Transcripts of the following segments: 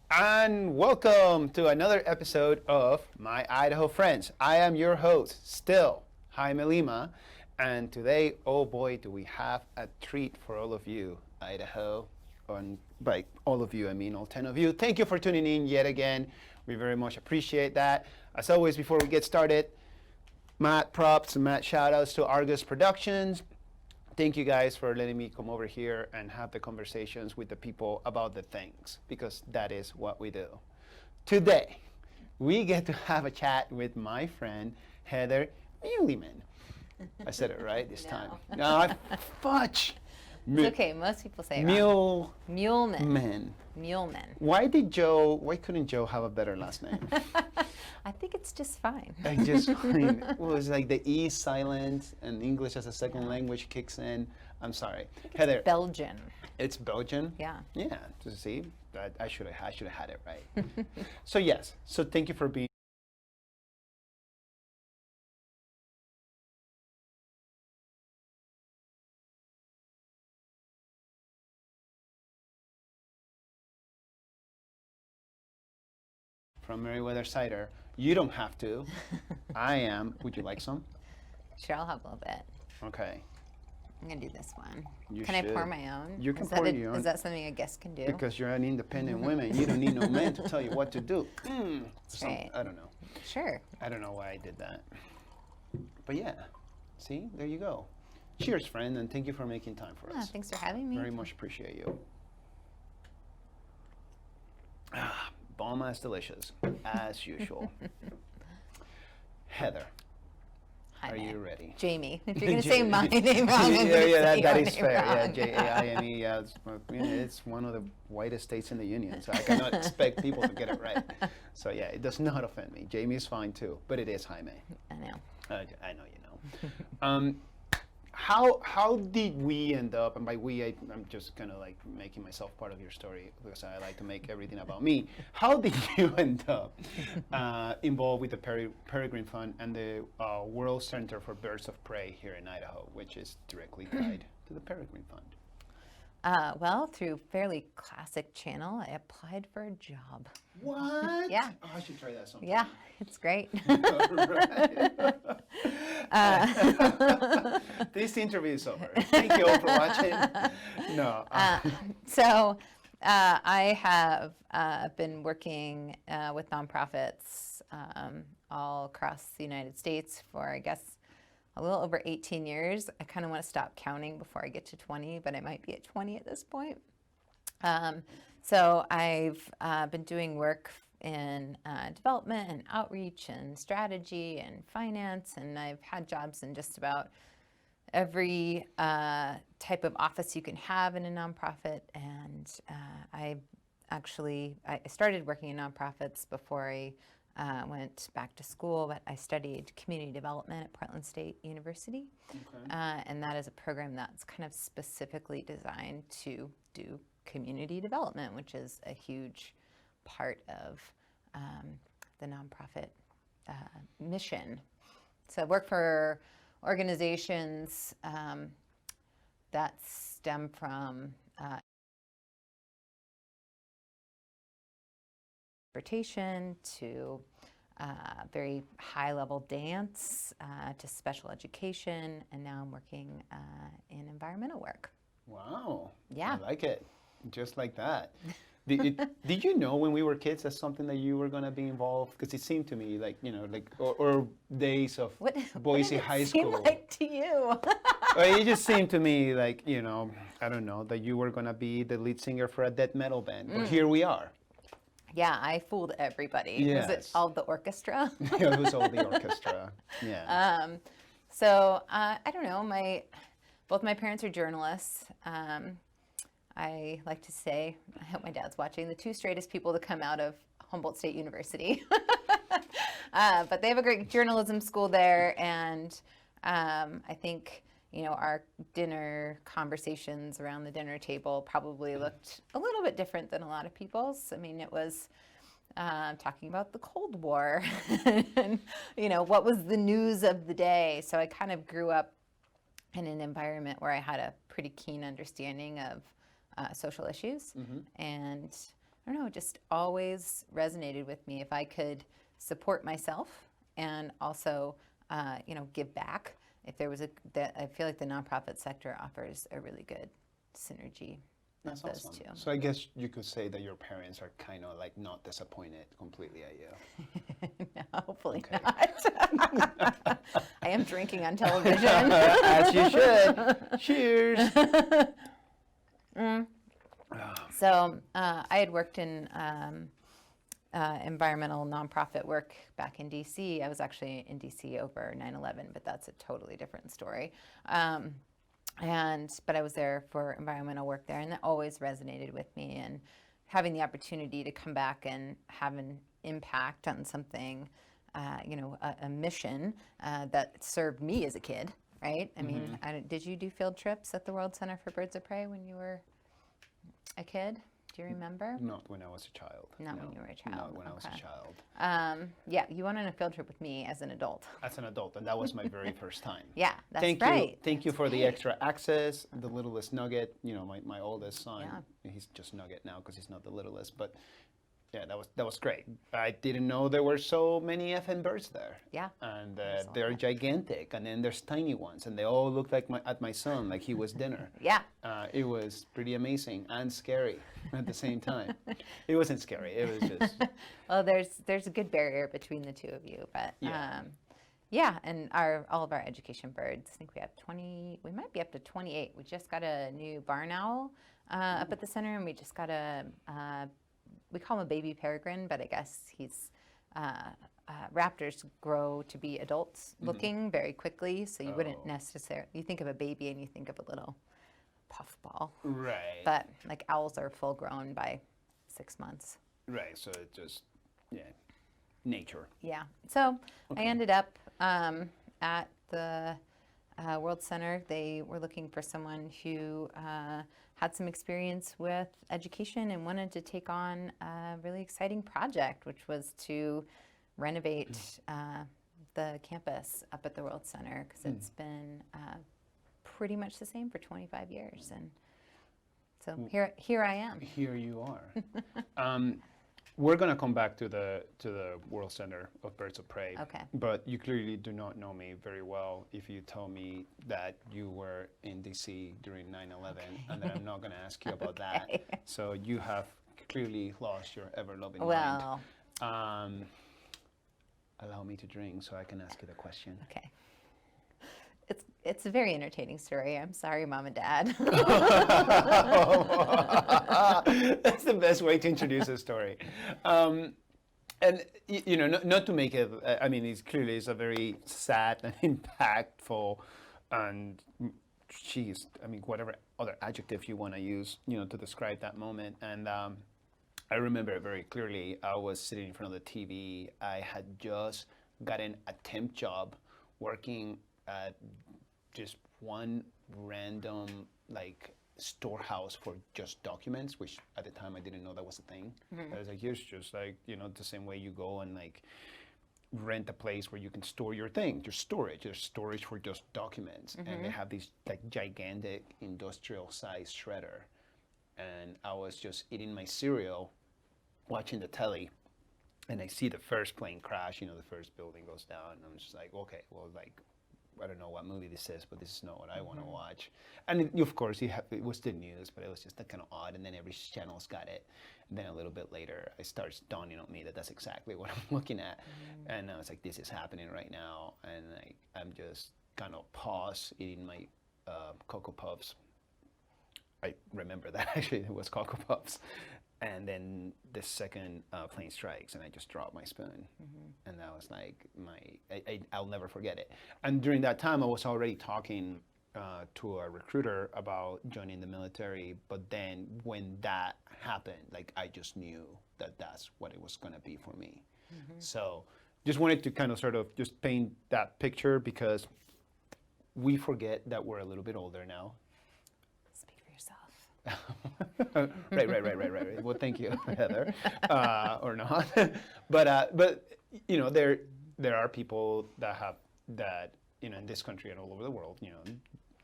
And welcome to another episode of My Idaho Friends. I am your host, still, Jaime Lima. And today, oh boy, do we have a treat for all of you, Idaho. And by all of you, I mean all 10 of you. Thank you for tuning in yet again. We very much appreciate that. As always, before we get started, mad props and mad shout outs to Argos Productions. Thank you guys for letting me come over here and have the conversations with the people about the things, because that is what we do. Today, we get to have a chat with my friend, Heather Meuleman. I said it right this time. No, fudge. It's okay. Most people say it Meuleman. Meuleman. Why couldn't Joe have a better last name? I think it's just fine. It was like the E silent and English as a second language kicks in. I'm sorry. Heather. It's Belgian. It's Belgian? Yeah. Yeah. To see, I should have had it right. So thank you for being from Meriwether Cider. You don't have to. I am. Would you like some? Sure, I'll have a little bit. Okay. I'm going to do this one. You Can should. I pour my own? You can pour your own. Is that something a guest can do? Because you're an independent woman. You don't need no man to tell you what to do. Right. I don't know. Sure. I don't know why I did that. But yeah. See? There you go. Cheers, friend, and thank you for making time for us. Thanks for having me. Very much appreciate you. Bomb as delicious, as usual. Heather, Jaime. are you ready? Jaime. If you're going to say my name wrong, that is fair. Yeah, Jaime. Yeah, it's one of the whitest states in the union, so I cannot expect people to get it right. So yeah, it does not offend me. Jaime is fine too, but it is Jaime. I know. I know you know. How did we end up, and by we, I'm just kind of like making myself part of your story because I like to make everything about me. How did you end up involved with the Peregrine Fund and the World Center for Birds of Prey here in Idaho, which is directly tied to the Peregrine Fund? Well, through fairly classic channel, I applied for a job. What? Yeah. Oh, I should try that sometime. Yeah, it's great. This interview is over. Thank you all for watching. No. So I have been working with nonprofits all across the United States for, I guess, a little over 18 years. I kind of want to stop counting before I get to 20, but I might be at 20 at this point. So I've been doing work in development and outreach and strategy and finance, and I've had jobs in just about every type of office you can have in a nonprofit. And I started working in nonprofits before I went back to school, but I studied community development at Portland State University. Okay. And that is a program that's kind of specifically designed to do community development, which is a huge part of the nonprofit mission. So I work for organizations that stem from transportation to very high-level dance to special education, and now I'm working in environmental work. Wow. Yeah. I like it. Just like that. Did you know when we were kids that's something that you were going to be involved? Because it seemed to me like, or days of Boise High School. What did it seem like to you? It just seemed to me like, I don't know, that you were going to be the lead singer for a death metal band. But here we are. Yeah, I fooled everybody. Yes. Was it all the orchestra? Yeah, it was all the orchestra. Yeah. So I don't know. Both my parents are journalists. I like to say, I hope my dad's watching, the two straightest people to come out of Humboldt State University. But they have a great journalism school there, and I think our dinner conversations around the dinner table probably looked a little bit different than a lot of people's. I mean, it was talking about the Cold War and, what was the news of the day. So I kind of grew up in an environment where I had a pretty keen understanding of social issues. Mm-hmm. And I don't know, just always resonated with me. If I could support myself and also, give back, if there was I feel like the nonprofit sector offers a really good synergy of That's those awesome. two. So I guess you could say that your parents are kind of like not disappointed completely at you. No, hopefully Okay. not. I am drinking on television. As you should. Cheers. So I had worked in environmental nonprofit work back in DC. I was actually in DC over 9/11, but that's a totally different story. But I was there for environmental work there, and that always resonated with me. And having the opportunity to come back and have an impact on something, a mission that served me as a kid, right? I mean, did you do field trips at the World Center for Birds of Prey when you were a kid? Do you remember? Not when I was a child. Not when you were a child. Not when I was a child. Yeah, you went on a field trip with me as an adult. As an adult, and that was my very first time. Yeah, that's Thank right. you. Thank you for the extra access. The littlest nugget, my oldest son, Yeah. he's just nugget now because he's not the littlest, but yeah, that was great. I didn't know there were so many effing birds there. Yeah. And There's a they're lot. gigantic, and then there's tiny ones, and they all look like my son, like he was dinner. Yeah. It was pretty amazing and scary at the same time. It wasn't scary. It was just Well, there's a good barrier between the two of you, but Yeah. and all of our education birds. I think we have 20. We might be up to 28. We just got a new barn owl up at the center, and we just got we call him a baby peregrine, but I guess he's raptors grow to be adults looking very quickly, so you wouldn't necessarily, you think of a baby and you think of a little puffball, right. but like owls are full grown by 6 months. Right. So it just nature. Yeah. So I ended up at the World Center. They were looking for someone who had some experience with education and wanted to take on a really exciting project, which was to renovate the campus up at the World Center, because it's been pretty much the same for 25 years. And so here I am. Here you are. We're gonna come back to the World Center of Birds of Prey. Okay. But you clearly do not know me very well if you tell me that you were in DC during 9/11, and then I'm not gonna ask you about that. So you have clearly lost your ever-loving mind. Well, Allow me to drink so I can ask you the question. okay. It's a very entertaining story. I'm sorry, Mom and Dad. That's the best way to introduce a story. And not to make it. I mean, it's a very sad and impactful, and geez, I mean, whatever other adjective you want to use, to describe that moment. And I remember it very clearly. I was sitting in front of the TV. I had just gotten a temp job working at just one random storehouse for just documents, which at the time I didn't know that was a thing. I was like, here's just the same way you go and rent a place where you can store your thing, your storage. There's storage for just documents, and they have these gigantic industrial size shredder. And I was just eating my cereal, watching the telly, and I see the first plane crash. The first building goes down, and I'm just like, okay, well, I don't know what movie this is, but this is not what I want to watch. And of course, it was the news, but it was just kind of odd. And then every channel's got it. And then a little bit later, it starts dawning on me that that's exactly what I'm looking at. And I was like, this is happening right now. And I'm just kind of pause eating my Cocoa Puffs. I remember that actually it was Cocoa Puffs. And then the second plane strikes, and I just dropped my spoon. And that was I'll never forget it. And during that time, I was already talking to a recruiter about joining the military. But then when that happened, I just knew that that's what it was going to be for me. So just wanted to kind of sort of just paint that picture, because we forget that we're a little bit older now. Right. Well, thank you, Heather, or not. But there are people that have that in this country and all over the world.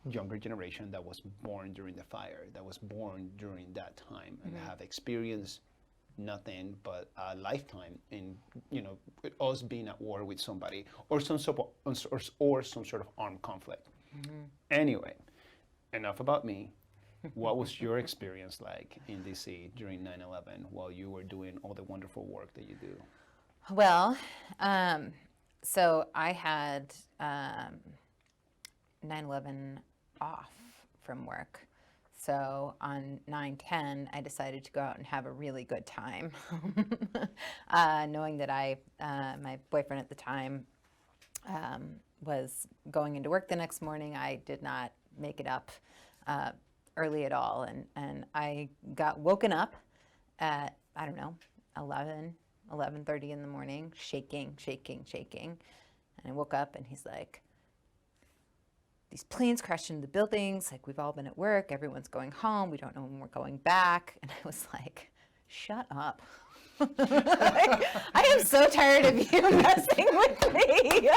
Younger generation that was born during the fire, that was born during that time, and have experienced nothing but a lifetime in, with us being at war with somebody or some sort of armed conflict. Anyway, enough about me. What was your experience like in DC during 9/11 while you were doing all the wonderful work that you do? Well, so I had 9/11 off from work. So on 9/10, I decided to go out and have a really good time, knowing that my boyfriend at the time was going into work the next morning. I did not make it up early at all, and I got woken up at, I don't know, 11:30 in the morning, shaking. And I woke up and he's like, these planes crashed into the buildings, like we've all been at work, everyone's going home, we don't know when we're going back. And I was like, shut up. Like, I am so tired of you messing with me.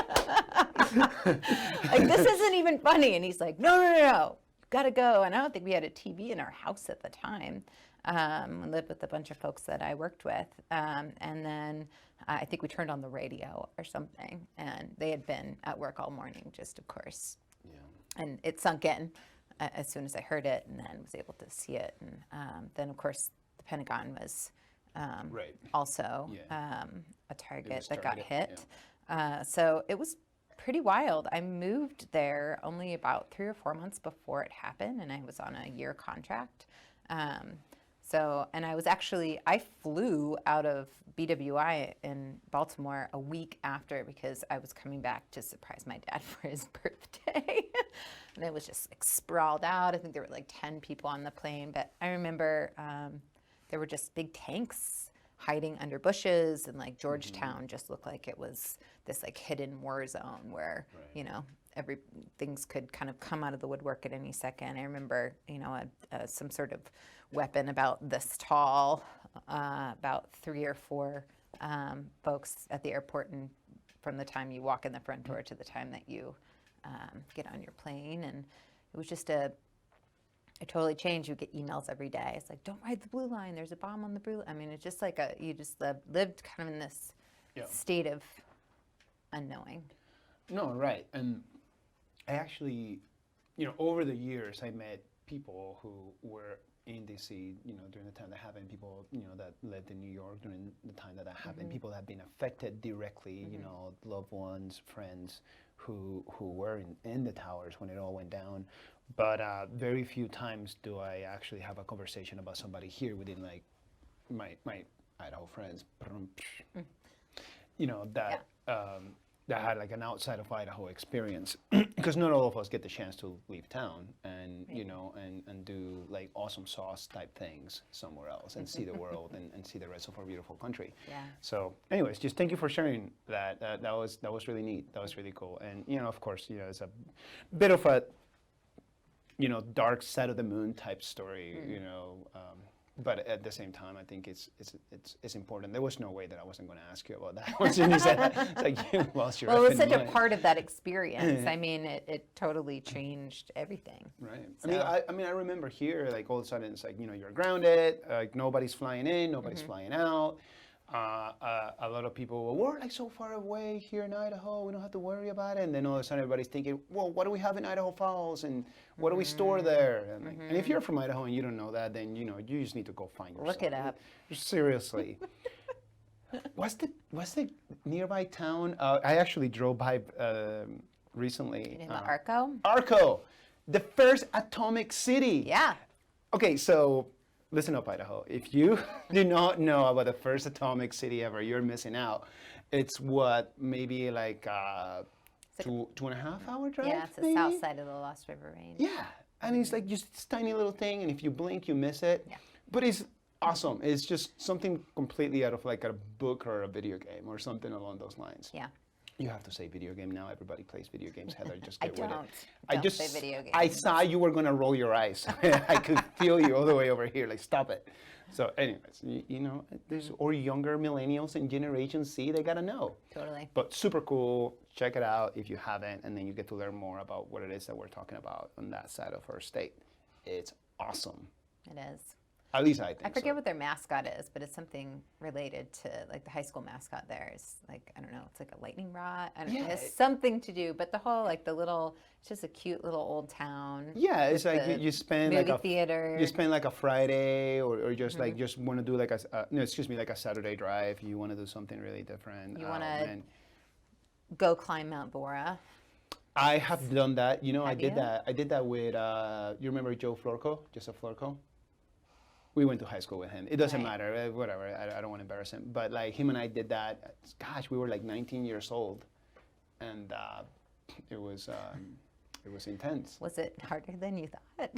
Like, this isn't even funny. And he's like, no, gotta go. And I don't think we had a TV in our house at the time. We lived with a bunch of folks that I worked with. And then I think we turned on the radio or something. And they had been at work all morning, just of course. Yeah. And it sunk in as soon as I heard it, and then was able to see it. And then, of course, the Pentagon was also a target that got hit. Yeah. So it was pretty wild. I moved there only about 3 or 4 months before it happened, and I was on a year contract. And I flew out of BWI in Baltimore a week after because I was coming back to surprise my dad for his birthday. And it was just like sprawled out. I think there were like 10 people on the plane, but I remember there were just big tanks hiding under bushes, and like Georgetown just looked like it was this like hidden war zone where, things could kind of come out of the woodwork at any second. I remember, some sort of weapon about this tall, about 3 or 4 folks at the airport, and from the time you walk in the front door to the time that you get on your plane. And it was just it totally changed. You get emails every day. It's like, don't ride the blue line. There's a bomb on the blue line. I mean, it's just like you just lived kind of in this state of unknowing. No, right. And I actually, over the years, I met people who were in DC, during the time that happened, people, that lived in New York during the time that happened, people that have been affected directly, loved ones, friends who were in the towers when it all went down. But very few times do I actually have a conversation about somebody here within like my Idaho friends, that had like an outside of Idaho experience, because not all of us get the chance to leave town and and do like awesome sauce type things somewhere else and see the world and see the rest of our beautiful country. Yeah. So, anyways, just thank you for sharing that. That was really neat. That was really cool. And of course, it's a bit of a dark side of the moon type story. But at the same time, I think it's important. There was no way that I wasn't going to ask you about that. Once you said that, it's like you lost your. Well, it was such a part of that experience. I mean, it totally changed everything. Right. So. I mean, I remember here, like all of a sudden, it's like you're grounded. Like nobody's flying in, nobody's flying out. A lot of people, we're like so far away here in Idaho, we don't have to worry about it. And then all of a sudden everybody's thinking, well, what do we have in Idaho Falls, and what do we store there? And, and if you're from Idaho and you don't know that, then you just need to go find yourself. Look it up. Seriously. What's the nearby town? I actually drove by recently. In Arco? Arco, the first atomic city. Yeah. Okay, so listen up, Idaho. If you do not know about the first atomic city ever, you're missing out. It's maybe like 2.5 hour drive? Yeah, it's the south side of the Lost River Range. Yeah, and it's like just this tiny little thing, and if you blink, you miss it. Yeah. But it's awesome. It's just something completely out of like a book or a video game or something along those lines. Yeah. You have to say video game now. Everybody plays video games. Heather, just get with it. I don't say video games. I saw you were gonna roll your eyes. I could feel you all the way over here. Like, stop it. So, anyways, there's or younger millennials and Generation Z. They gotta know. Totally. But super cool. Check it out if you haven't, and then you get to learn more about what it is that we're talking about on that side of our state. It's awesome. It is. At least I think I forget so. what their mascot is, but it's something related to like the high school mascot there is like, I don't know, it's like a lightning rod. I don't know. Yeah. It has something to do, but the whole like the little, it's just a cute little old town. Yeah, it's with like the you spend movie like theater. you spend like a Friday or just like just want to do like no, excuse me, like a Saturday drive. You want to do something really different. You want to man. go climb Mount Bora. I have done that. You know, I Have did you? that. I did that with you remember Joe Florco, Joseph Florco? We went to high school with him. It doesn't Right. matter, whatever. I don't want to embarrass him. But like him and I did that. Gosh, we were like 19 years old, and it was intense. Was it harder than you thought?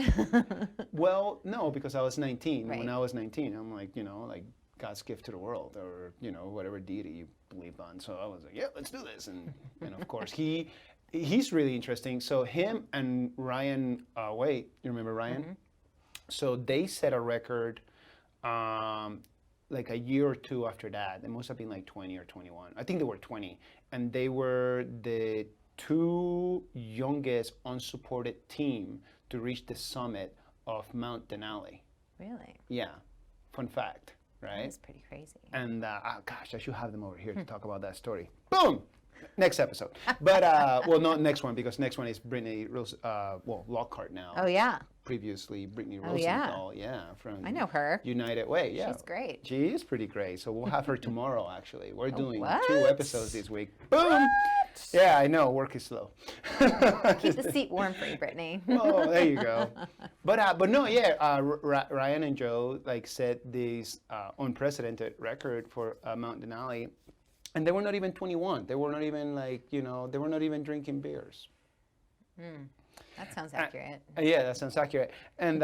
Well, no, because I was 19. Right. When I was 19, I'm like, like God's gift to the world, or whatever deity you believed on. So I was like, yeah, let's do this. And of course he's really interesting. So him and Ryan, wait, you remember Ryan? So they set a record like a year or two after that. They must have been like 20 or 21. I think they were 20. And they were the two youngest unsupported team to reach the summit of Mount Denali. Really? Yeah, fun fact, right? That's pretty crazy. And gosh, I should have them over here to talk about that story. Boom! Next episode. But, well, not next one, because next one is Brittany Lockhart now. Oh, yeah. Previously, Brittany Oh, yeah. Rosenthal, from I know her. United Way. Yeah, She's great. She is pretty great. So we'll have her tomorrow. Actually, we're doing what? 2 episodes this week. Boom! Yeah, I know. Work is slow. Keep the seat warm for you, Brittany. Oh, there you go. But no, yeah. Ryan and Joe like set this unprecedented record for Mount Denali, and they were not even 21. They were not even like they were not even drinking beers. That sounds accurate. Yeah, that sounds accurate. And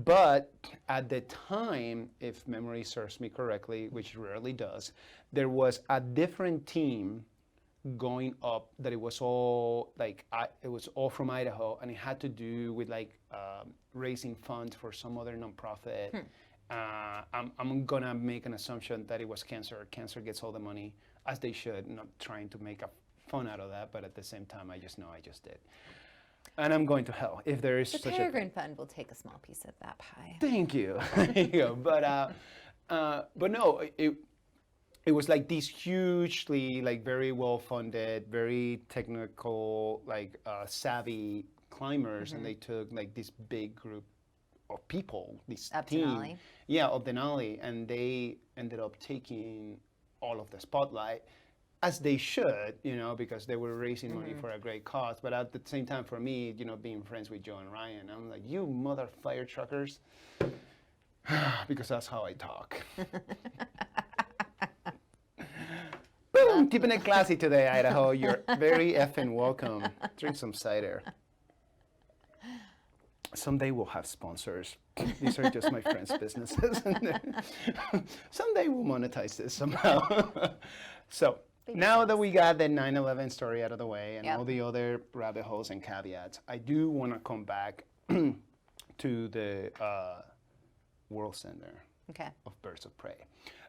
but at the time, if memory serves me correctly, which rarely does, there was a different team going up that it was all like it was all from Idaho, and it had to do with like raising funds for some other nonprofit. I'm gonna make an assumption that it was cancer. Cancer gets all the money, as they should. Not trying to make a fun out of that, but at the same time, I just know I just did. And I'm going to hell if there is The such Peregrine Fund will take a small piece of that pie. Thank you. There you go. But no, it was like these hugely like very well funded, very technical, like savvy climbers, and they took like this big group of people, this Up team, Denali. yeah, of Denali, and they ended up taking all of the spotlight. As they should, because they were raising money for a great cause. But at the same time, for me, being friends with Joe and Ryan, I'm like, you mother fire truckers, because that's how I talk. Boom! Keeping it classy today, Idaho. You're very effing welcome. Drink some cider. Someday we'll have sponsors. These are just my friends' businesses. Someday we'll monetize this somehow. So. Now that we got the 9/11 story out of the way and all the other rabbit holes and caveats, I do want to come back to the World Center of Birds of Prey.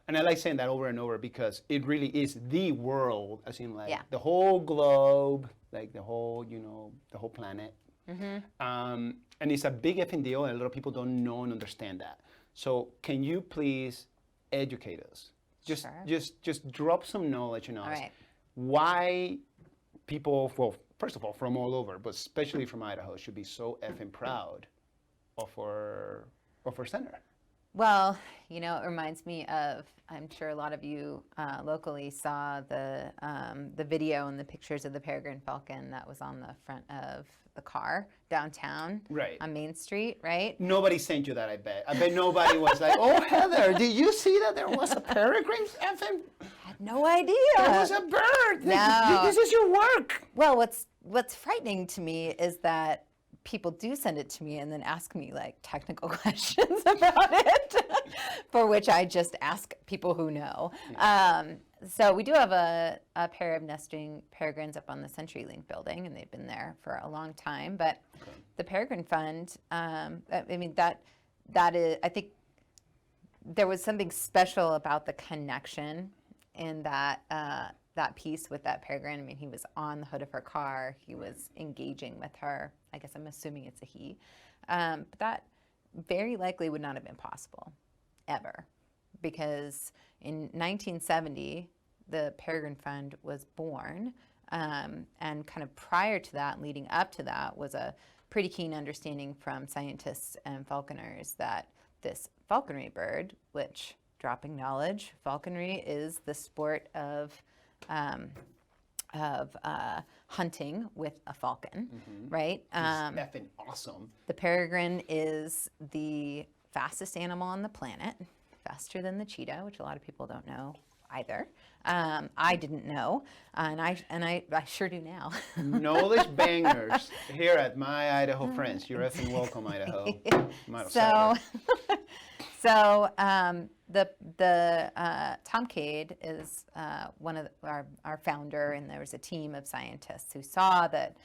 And I like saying that over and over because it really is the world, as in like the whole globe, like the whole, the whole planet. And it's a big effing deal, and a lot of people don't know and understand that. So can you please educate us? Just drop some knowledge on us. All right. Why people, well, first of all, from all over, but especially from Idaho, should be so effing proud of our center. Well, it reminds me of, I'm sure a lot of you locally saw the video and the pictures of the Peregrine Falcon that was on the front of the car downtown on Main Street, right? Nobody sent you that, I bet. I bet nobody was like, oh, Heather, did you see that there was a peregrine effing? I had no idea. There was a bird. No. This is your work. Well, what's frightening to me is that people do send it to me and then ask me like technical questions about it, for which I just ask people who know. So we do have a pair of nesting peregrines up on the CenturyLink building, and they've been there for a long time. But the Peregrine Fund, I mean, that is, I think there was something special about the connection in that that piece with that peregrine. I mean, he was on the hood of her car. He was engaging with her. I guess I'm assuming it's a he. But very likely would not have been possible ever, because in 1970, the Peregrine Fund was born, and kind of prior to that, leading up to that, was a pretty keen understanding from scientists and falconers that this falconry bird, which, dropping knowledge, falconry is the sport of hunting with a falcon, right? It's effing awesome. The peregrine is the fastest animal on the planet, faster than the cheetah, which a lot of people don't know either. I didn't know, and I sure do now. Knowledge bangers here at My Idaho Friends. You're effing welcome, Idaho. So the Tom Cade is one of our founder, and there was a team of scientists who saw that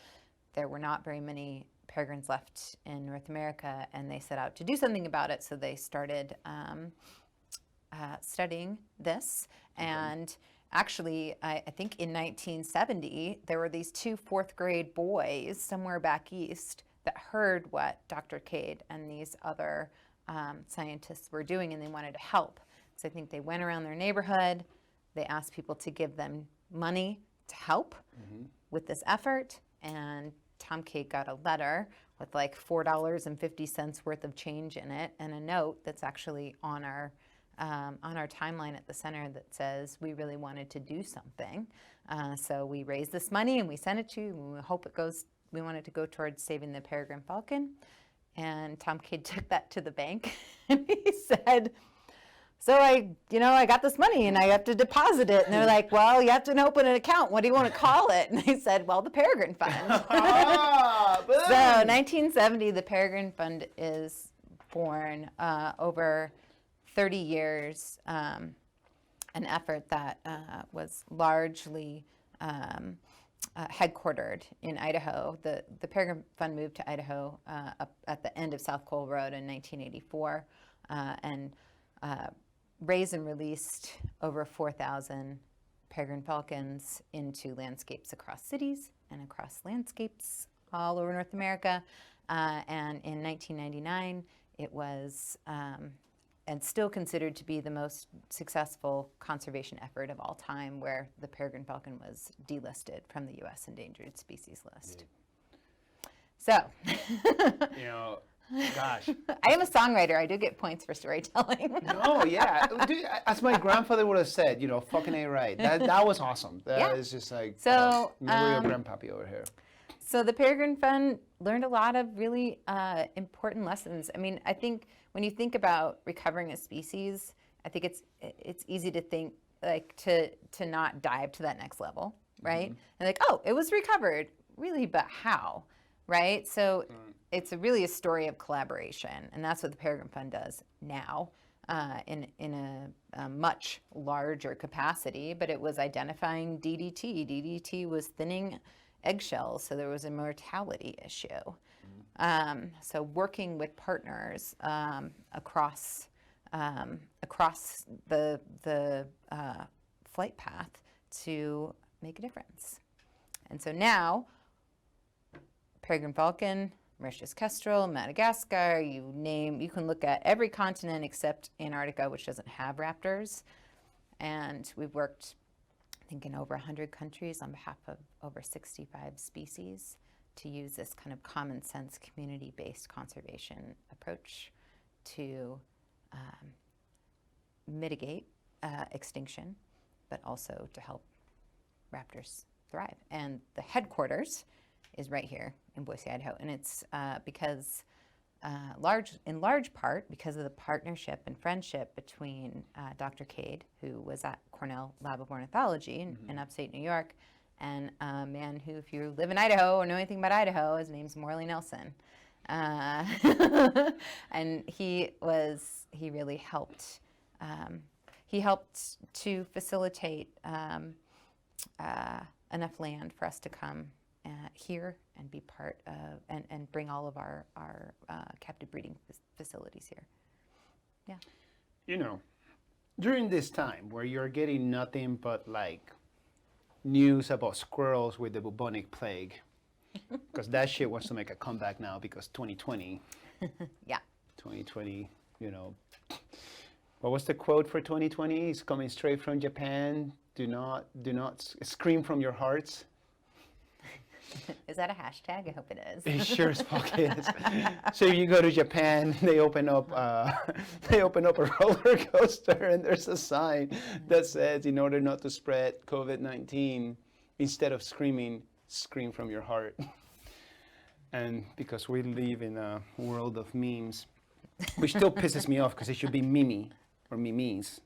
there were not very many peregrines left in North America, and they set out to do something about it. So they started studying this, and actually, I think in 1970, there were these two fourth grade boys somewhere back east that heard what Dr. Cade and these other scientists were doing, and they wanted to help. So I think they went around their neighborhood, they asked people to give them money to help with this effort, and Tom Cade got a letter with like $4.50 worth of change in it, and a note that's actually on our timeline at the center that says we really wanted to do something. So we raised this money and we sent it to you, and we hope it goes. We wanted to go towards saving the peregrine falcon. And Tom Cade took that to the bank and he said, so I got this money and I have to deposit it. And they're like, well, you have to open an account. What do you want to call it? And they said, well, the Peregrine Fund. So 1970, the Peregrine Fund is born. Over 30 years, an effort that was largely headquartered in Idaho. The Peregrine Fund moved to Idaho up at the end of South Cole Road in 1984, and raised and released over 4,000 peregrine falcons into landscapes across cities and across landscapes all over North America. And in 1999, it was and still considered to be the most successful conservation effort of all time, where the peregrine falcon was delisted from the U.S. endangered species list. So, gosh. I am a songwriter. I do get points for storytelling. No, yeah. Dude, as my grandfather would have said, fucking A right. That was awesome. That is just like, so, real grandpappy over here. So the Peregrine Fund learned a lot of really important lessons. I mean, I think when you think about recovering a species, I think it's easy to think like to not dive to that next level, right? And like, oh, it was recovered, really, but how, right? So it's really a story of collaboration, and that's what the Peregrine Fund does now in a much larger capacity. But it was identifying DDT. DDT was thinning eggshells, so there was a mortality issue. So working with partners across the flight path to make a difference. And so now, peregrine falcon, Mauritius kestrel, Madagascar, you can look at every continent except Antarctica, which doesn't have raptors. And we've worked, I think, in over 100 countries on behalf of over 65 species to use this kind of common sense community-based conservation approach to mitigate extinction, but also to help raptors thrive. And the headquarters is right here in Boise, Idaho, and it's because in large part because of the partnership and friendship between Dr. Cade, who was at Cornell Lab of Ornithology in upstate New York, and a man who, if you live in Idaho or know anything about Idaho, his name's Morley Nelson. And he really helped. He helped to facilitate enough land for us to come here and be part of, and bring all of our captive breeding facilities here. Yeah. During this time where you're getting nothing but like news about squirrels with the bubonic plague, because that shit wants to make a comeback now because 2020. Yeah. 2020, you know, what was the quote for 2020? It's coming straight from Japan. Do not scream from your hearts. Is that a hashtag? I hope it is. It sure as fuck is. So you go to Japan, they open up a roller coaster, and there's a sign that says, "In order not to spread COVID-19, instead of screaming, scream from your heart." And because we live in a world of memes, which still pisses me off because it should be Mimi or Mimis,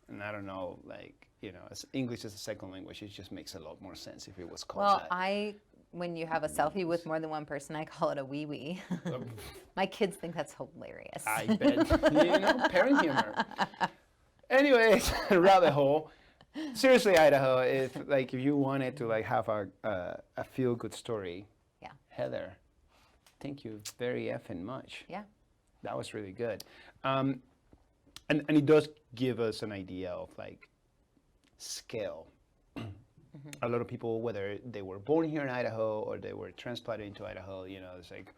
and I don't know, like, you know, as English as a second language, it just makes a lot more sense if it was called that. When you have a selfie with more than one person, I call it a wee wee. My kids think that's hilarious. I bet. You know, parent humor. Anyways, rabbit hole. Seriously, Idaho, if you wanted to have a feel good story, Yeah. Heather, thank you very effing much. Yeah. That was really good. And it does give us an idea of scale. A lot of people, whether they were born here in Idaho or they were transplanted into Idaho, you know, it's like,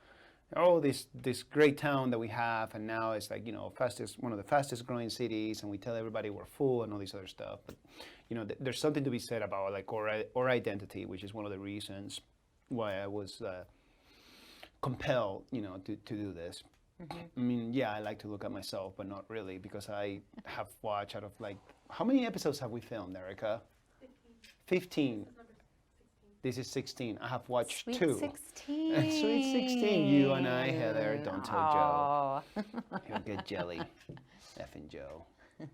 oh, this great town that we have, and now it's like, you know, one of the fastest growing cities, and we tell everybody we're full and all this other stuff. But, you know, there's something to be said about our identity, which is one of the reasons why I was compelled, you know, to do this. Mm-hmm. I mean, yeah, I like to look at myself, but not really, because I have watched out of how many episodes have we filmed, Erica? 15. This is 16. I have watched Sweet 2. 16. Sweet 16. You and I, Heather. Don't tell Joe. You're a good jelly. Effing Joe.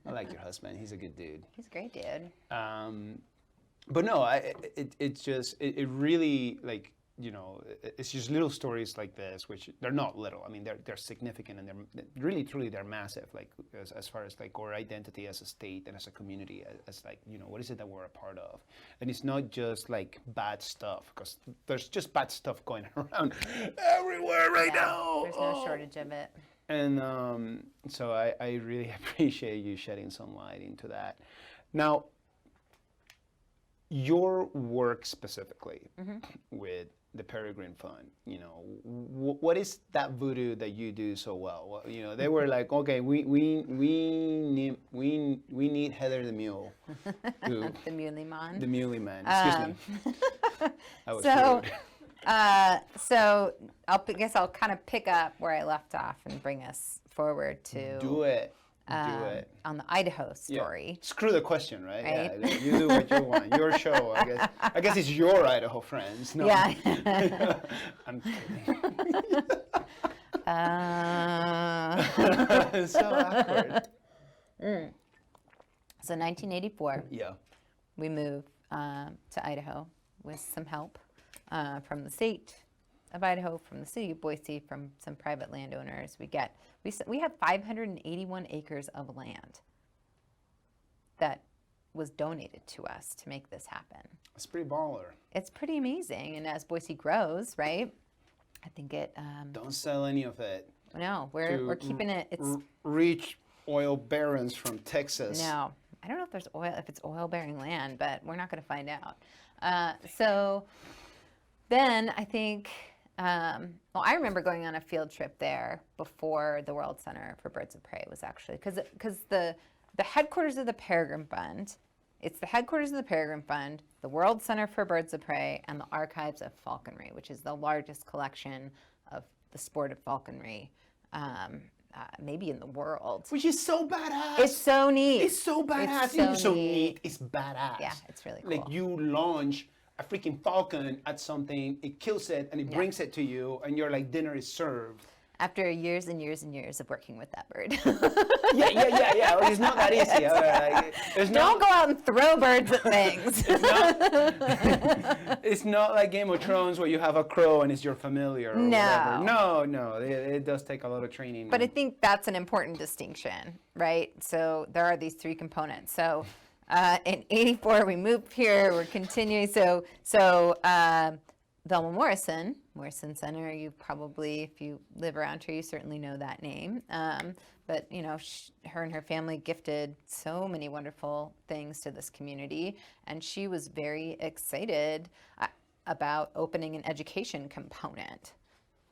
I like your husband. He's a good dude. He's a great dude. But no, it really, you know, it's just little stories like this, which they're not little. I mean, they're significant, and they're really, truly, they're massive. As far as our identity as a state and as a community, as you know, what is it that we're a part of? And it's not just bad stuff, because there's just bad stuff going around everywhere right now. There's no shortage of it. And so I really appreciate you shedding some light into that. Now, your work specifically with the Peregrine Fund, you know, what is that voodoo that you do so well? You know, they were like, okay, we need Heather the Mule. The Meuleman. The Meuleman. Excuse me. That was rude. So I guess I'll kind of pick up where I left off and bring us forward to Do it. on the Idaho story. Yeah. Screw the question, right? Yeah, you do what you want. Your show, I guess. I guess it's your Idaho friends. No. Yeah. I'm kidding. It's so awkward. So 1984. Yeah. We moved to Idaho with some help from the state of Idaho, from the city of Boise, from some private landowners. We have 581 acres of land that was donated to us to make this happen. It's pretty baller. It's pretty amazing, and as Boise grows, right? I think it. Don't sell any of it. No, we're keeping it. It's rich oil barons from Texas. No, I don't know if it's oil-bearing land, but we're not going to find out. So then I think. I remember going on a field trip there before the World Center for Birds of Prey was actually, because the headquarters of the Peregrine Fund, it's the headquarters of the Peregrine Fund, the World Center for Birds of Prey, and the Archives of Falconry, which is the largest collection of the sport of falconry, maybe in the world. Which is so badass. It's so neat. It's so badass. It's so neat. It's badass. Yeah, it's really cool. Like you launch a freaking falcon at something, it kills it, and it brings it to you, and your dinner is served. After years and years and years of working with that bird. Yeah. Well, it's not that easy. Don't go out and throw birds at things. It's not like Game of Thrones where you have a crow and it's your familiar. Or whatever. No. It does take a lot of training. But I think that's an important distinction, right? So there are these 3 components. So in '84, we moved here. We're continuing. So Velma Morrison Center, you probably, if you live around here, you certainly know that name. But, you know, her and her family gifted so many wonderful things to this community. And she was very excited about opening an education component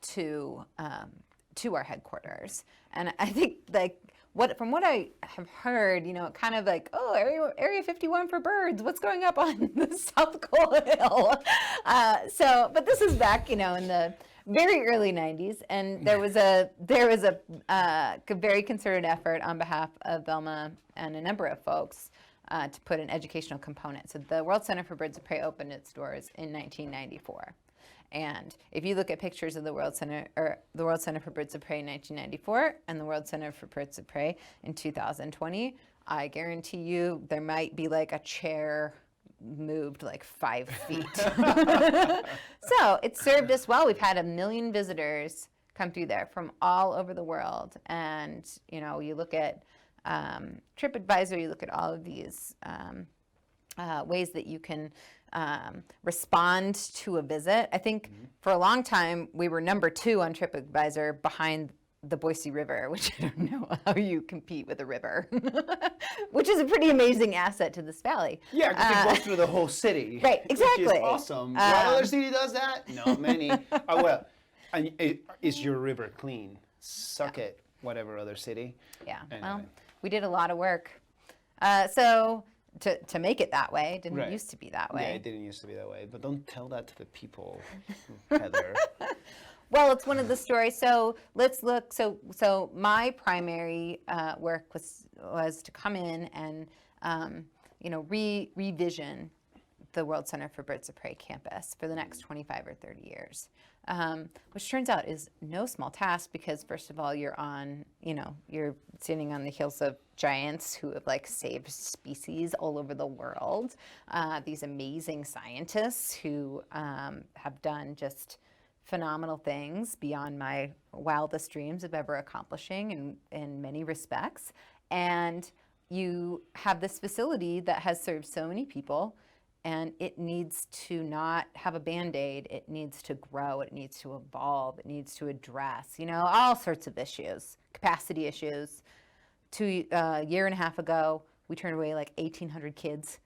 to to our headquarters. And I think like from what I have heard, kind of like, oh, Area 51 for birds. What's going up on the South Coal Hill? But this is back, in the very early 90s, and there was a very concerted effort on behalf of Velma and a number of folks to put an educational component. So the World Center for Birds of Prey opened its doors in 1994. And if you look at pictures of the World Center for Birds of Prey in 1994 and the World Center for Birds of Prey in 2020, I guarantee you there might be like a chair moved like 5 feet. So it served us well. We've had 1 million visitors come through there from all over the world. And, you look at TripAdvisor, you look at all of these ways that you can respond to a visit. I think for a long time, we were number 2 on TripAdvisor behind the Boise River, which I don't know how you compete with a river, which is a pretty amazing asset to this valley. Yeah, because it goes through the whole city. Right, exactly. Which is awesome. What other city does that? Not many. Well, and is your river clean? Suck it, whatever other city. Yeah, Anyway. well, we did a lot of work. So to make it that way, it didn't used to be that way. Yeah, it didn't used to be that way. But don't tell that to the people, Heather. Well, it's one of the stories. So let's look. So my primary work was to come in and revision the World Center for Birds of Prey campus for the next 25 or 30 years, which turns out is no small task because first of all, you're standing on the heels of giants who have like saved species all over the world. These amazing scientists who have done just phenomenal things beyond my wildest dreams of ever accomplishing in many respects. And you have this facility that has served so many people, and it needs to not have a Band-Aid. It needs to grow. It needs to evolve. It needs to address, all sorts of issues, capacity issues. A year and a half ago, we turned away like 1,800 kids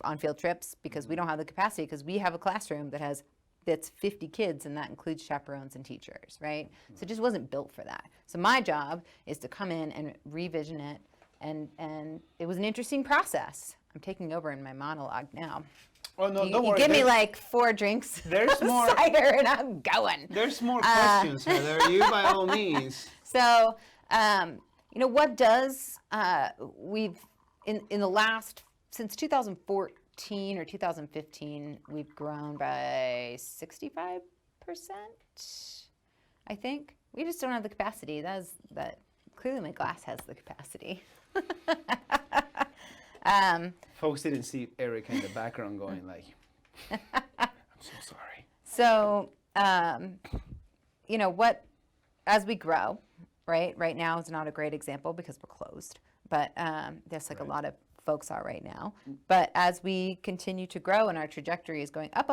on field trips because we don't have the capacity, because we have a classroom that's 50 kids, and that includes chaperones and teachers, right? So it just wasn't built for that. So my job is to come in and revision it, and it was an interesting process. I'm taking over in my monologue now. Oh, no, don't worry. You give me like 4 drinks There's more cider, and I'm going. There's more questions, Heather. You by all means. So, what does we've in the last since 2014 or 2015, we've grown by 65%. I think we just don't have the capacity. That clearly my glass has the capacity. Folks didn't see Erica in the background going like, I'm so sorry. So, as we grow, right now is not a great example because we're closed, but there's like a lot of folks are right now. But as we continue to grow and our trajectory is going up,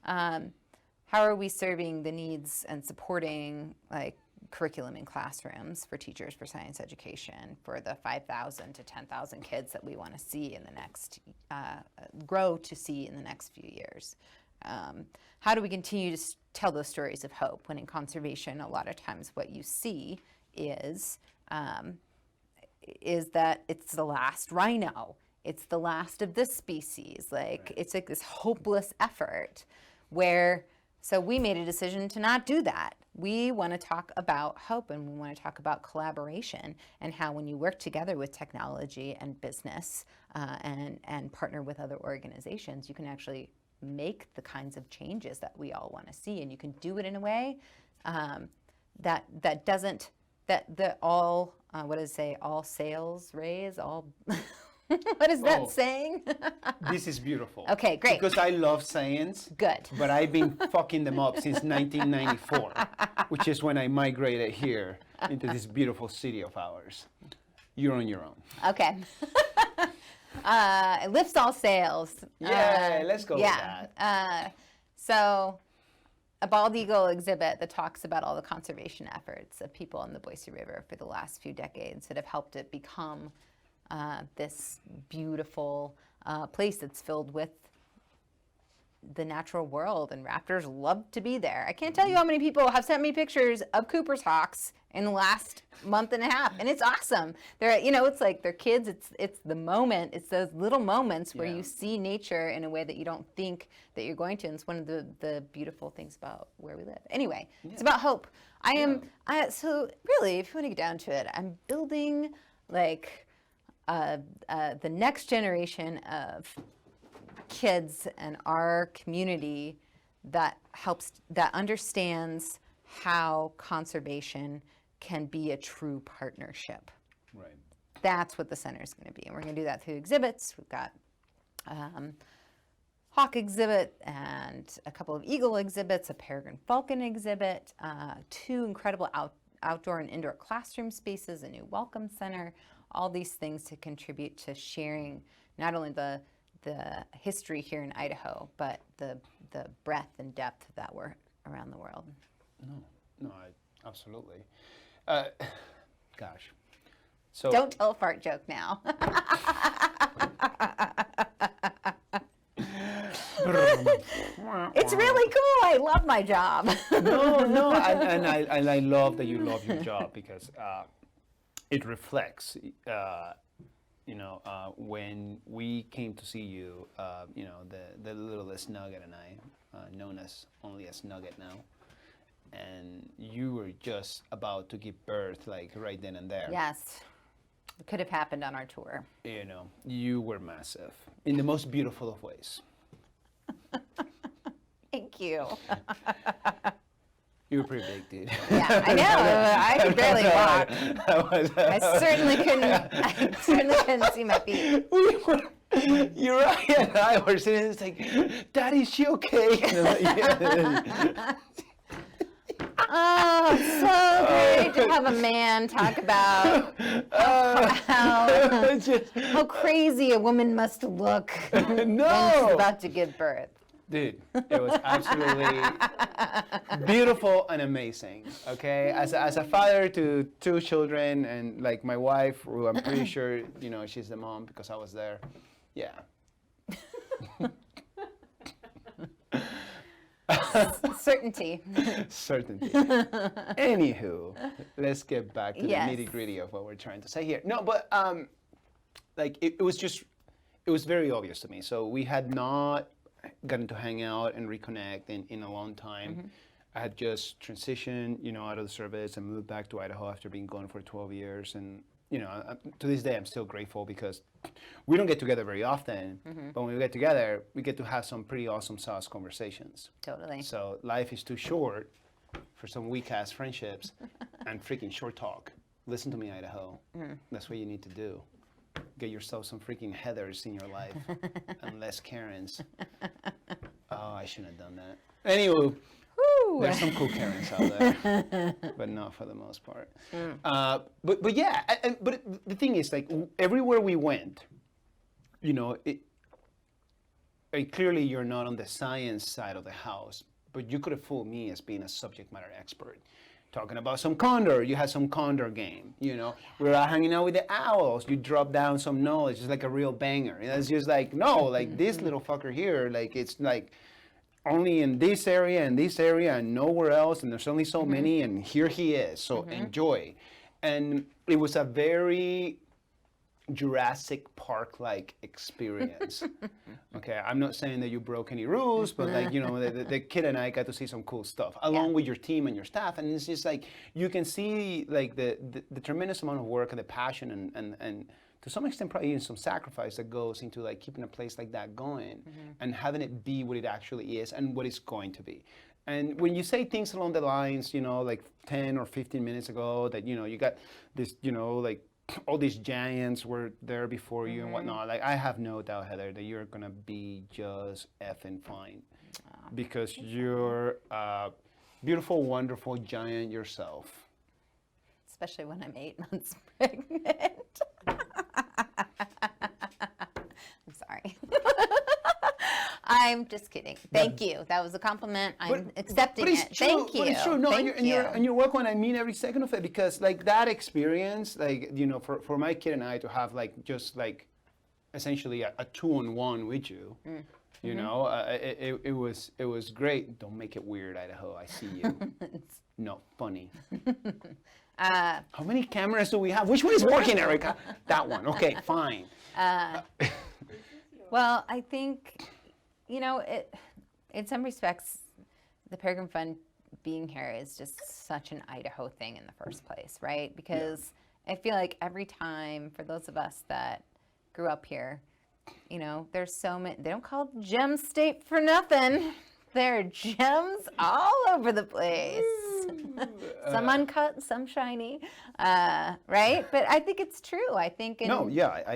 how are we serving the needs and supporting like curriculum in classrooms for teachers for science education for the 5,000 to 10,000 kids that we want to see in the next, grow to see in the next few years? How do we continue to tell those stories of hope when in conservation, a lot of times what you see is that it's the last rhino, it's the last of this species. It's like this hopeless effort so we made a decision to not do that. We want to talk about hope, and we want to talk about collaboration and how when you work together with technology and business and partner with other organizations, you can actually make the kinds of changes that we all want to see, and you can do it in a way that doesn't all sales raise all. What is that saying? This is beautiful. Okay, great. Because I love science. Good. But I've been fucking them up since 1994, which is when I migrated here into this beautiful city of ours. You're on your own. Okay. It lifts all sails. Yeah, let's go with that. So a bald eagle exhibit that talks about all the conservation efforts of people on the Boise River for the last few decades that have helped it become this beautiful place that's filled with the natural world, and raptors love to be there. I can't tell you how many people have sent me pictures of Cooper's hawks in the last month and a half, and it's awesome. They're, it's like they're kids. It's the moment. It's those little moments where you see nature in a way that you don't think that you're going to. And it's one of the beautiful things about where we live. Anyway, it's about hope. So really, if you want to get down to it, I'm building like the next generation of kids in our community that understands how conservation can be a true partnership. Right. That's what the center is going to be, and we're going to do that through exhibits. We've got hawk exhibit and a couple of eagle exhibits, a peregrine falcon exhibit, 2 incredible outdoor and indoor classroom spaces, a new welcome center, all these things to contribute to sharing not only the history here in Idaho, but the breadth and depth of that work around the world. Absolutely. Gosh. So don't tell a fart joke now. It's really cool. I love my job. No, and I love that you love your job because it reflects. When we came to see you, the littlest Nugget and I, known as only as Nugget now, and you were just about to give birth, like right then and there. Yes, it could have happened on our tour. You were massive in the most beautiful of ways. Thank you. You were pretty big, dude. Yeah, I know. I could barely walk. I certainly couldn't see my feet. Uriah and I were sitting there, it's like, Daddy, is she okay? And I'm like, yeah. Oh, it's so great to have a man talk about how crazy a woman must look when she's about to give birth. Dude, it was absolutely beautiful and amazing. Okay, as a father to 2 children, and like my wife, who I'm pretty sure she's the mom because I was there. Yeah. Certainty. Anywho, let's get back to the nitty-gritty of what we're trying to say here. No, but it was very obvious to me. So we had not gotten to hang out and reconnect in a long time. Mm-hmm. I had just transitioned, out of the service and moved back to Idaho after being gone for 12 years. And, to this day, I'm still grateful because we don't get together very often. Mm-hmm. But when we get together, we get to have some pretty awesome sauce conversations. Totally. So life is too short for some weak-ass friendships and freaking short talk. Listen to me, Idaho. Mm. That's what you need to do. Get yourself some freaking Heathers in your life and less Karens. Oh, I shouldn't have done that. Anyway, there's some cool Karens out there, but not for the most part. Mm. But yeah, but the thing is, like, everywhere we went, clearly you're not on the science side of the house, but you could have fooled me as being a subject matter expert. Talking about some condor, you had some condor game, We were hanging out with the owls, you dropped down some knowledge, it's like a real banger. It's just like, no, like this little fucker here, like it's like only in this area and nowhere else, and there's only so many, and here he is, so enjoy. And it was a very Jurassic Park-like experience. Okay, I'm not saying that you broke any rules, but like, the kid and I got to see some cool stuff along with your team and your staff, and it's just like you can see like the tremendous amount of work and the passion and to some extent probably even some sacrifice that goes into like keeping a place like that going and having it be what it actually is and what it's going to be. And when you say things along the lines, like 10 or 15 minutes ago that you got this, like all these giants were there before you and whatnot. Like, I have no doubt, Heather, that you're gonna be just effing fine because you're a beautiful, wonderful giant yourself. Especially when I'm 8 months pregnant. I'm sorry. I'm just kidding. Thank you. That was a compliment. I'm accepting it. Thank you. But it's true. No, and you're welcome. And I mean every second of it because like that experience, like for my kid and I to have like just like essentially a 2-on-1 with you, You know, it was great. Don't make it weird, Idaho. I see you. No, funny. How many cameras do we have? Which one is working, Erica? That one. Okay, fine. Well, I think, you know, in some respects, the Peregrine Fund being here is just such an Idaho thing in the first place, right? Because I feel like every time, for those of us that grew up here, you know, there's so many, they don't call it Gem State for nothing. There are gems all over the place. Some uncut, some shiny, right? But I think it's true. I think I you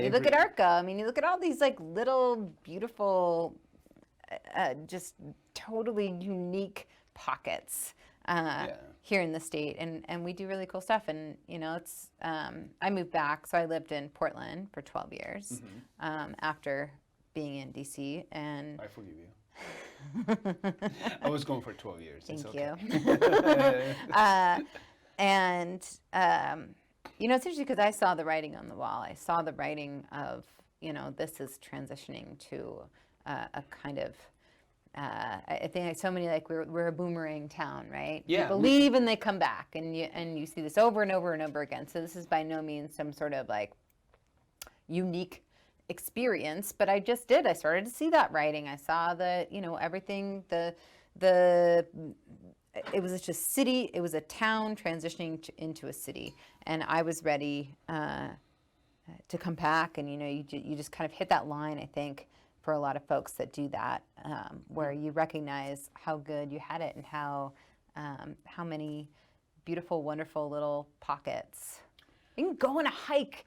look agree. at Arca. I mean, you look at all these like little beautiful, just totally unique pockets here in the state, and we do really cool stuff. And you know, it's I moved back, so I lived in Portland for 12 years after being in DC, and I forgive you. I was going for 12 years. thank It's okay. you. And you know, it's interesting because I saw the writing on the wall. I saw the writing of, you know, this is transitioning to a kind of I think like so many, like we're a boomerang town, right? Yeah. People leave and they come back, and you see this over and over and over again. So this is by no means some sort of like unique experience, but I started to see that writing. I saw the, you know, everything, it was just a city, it was a town transitioning into a city, and I was ready to come back. And you know, you just kind of hit that line, I think, for a lot of folks that do that, where you recognize how good you had it and how many beautiful, wonderful little pockets. You can go on a hike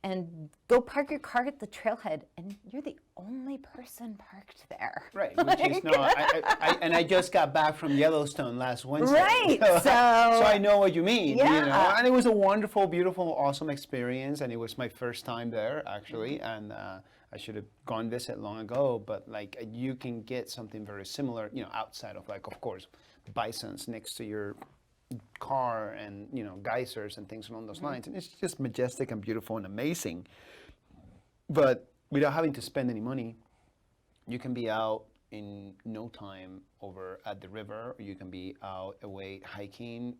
and go park your car at the trailhead, and you're the only person parked there. Right, which is no. I just got back from Yellowstone last Wednesday. Right, so I know what you mean. Yeah. You know, and it was a wonderful, beautiful, awesome experience, and it was my first time there actually, and I should have gone visit long ago. But like, you can get something very similar, you know, outside of like, of course, bisons next to your car, and you know, geysers and things along those lines, and it's just majestic and beautiful and amazing. But without having to spend any money, you can be out in no time over at the river, or you can be out away hiking,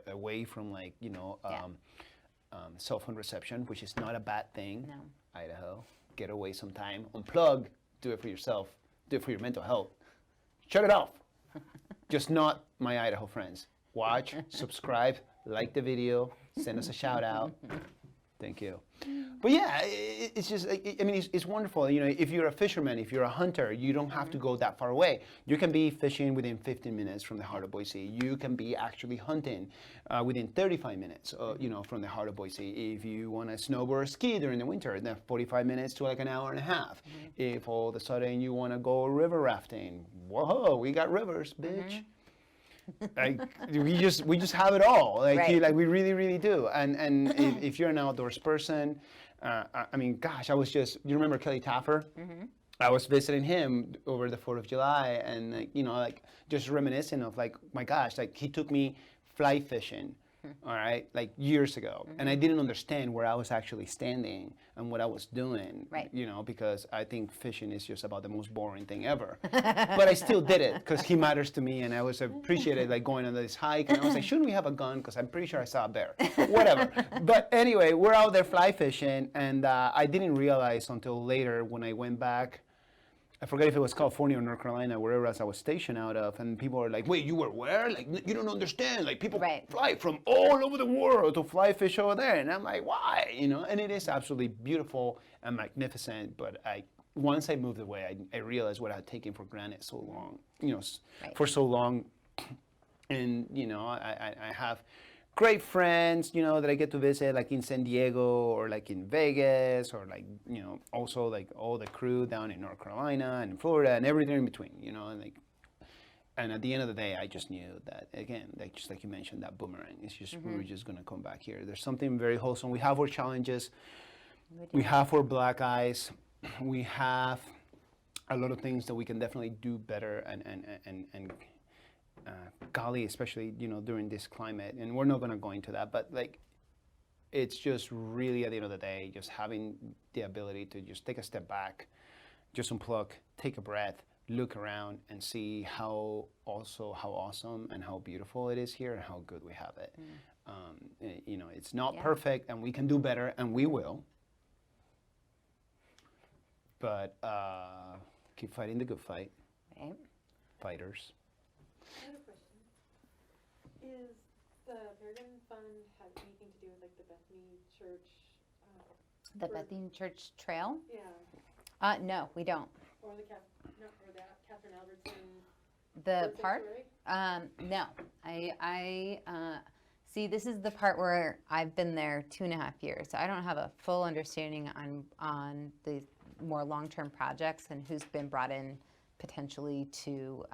away from like, you know, cell phone reception, which is not a bad thing. No. Idaho, get away sometime, unplug, do it for yourself, do it for your mental health. Shut it off. Just not my Idaho friends. Watch, subscribe, like the video, send us a shout out. Thank you. But yeah, it's just, I mean, it's wonderful. You know, if you're a fisherman, if you're a hunter, you don't have to go that far away. You can be fishing within 15 minutes from the heart of Boise. You can be actually hunting within 35 minutes, you know, from the heart of Boise. If you want to snowboard or ski during the winter, then 45 minutes to like an hour and a half. If all of a sudden you want to go river rafting, whoa, we got rivers, bitch. Like we just have it all. Like Right. like we really do. And if you're an outdoors person, I mean, gosh, you remember Kelly Taffer? I was visiting him over the 4th of July, and like, you know, like just reminiscing of like, my gosh, like he took me fly fishing, all right, like years ago, and I didn't understand where I was actually standing and what I was doing, Right. you know, because I think fishing is just about the most boring thing ever. But I still did it because he matters to me, and I was appreciated like going on this hike, and I was like, shouldn't we have a gun? Because I'm pretty sure I saw a bear. Whatever. But anyway, we're out there fly fishing, and I didn't realize until later when I went back. I forget if it was California or North Carolina, wherever else I was stationed out of, and people were like, wait, you were where? Like, you don't understand. Like, people Right. fly from all over the world to fly fish over there. And I'm like, why? You know, and it is absolutely beautiful and magnificent, but once I moved away, I realized what I had taken for granted so long, you know, Right. for so long. And, you know, I have great friends, you know, that I get to visit, like in San Diego or like in Vegas, or like, you know, also like all the crew down in North Carolina and Florida and everything in between, you know, and like, and at the end of the day, I just knew that, again, like just like you mentioned, that boomerang, it's just, we were just going to come back here. There's something very wholesome. We have our challenges. We have our black eyes. We have a lot of things that we can definitely do better, and golly, especially, you know, during this climate, and we're not going to go into that, but like, it's just really at the end of the day, just having the ability to just take a step back just unplug, take a breath, look around, and see how awesome and how beautiful it is here, and how good we have it. It's not perfect, and we can do better, and we will. But keep fighting the good fight. Right. Fighters. I have a question. Is the Peregrine Fund have anything to do with like the Bethany Church? The Bethany Church Trail? Yeah. No, we don't. Or the Catherine Albertson. The birthday part? story? No. I see. This is the part where I've been there 2.5 years, so I don't have a full understanding on the more long-term projects and who's been brought in potentially to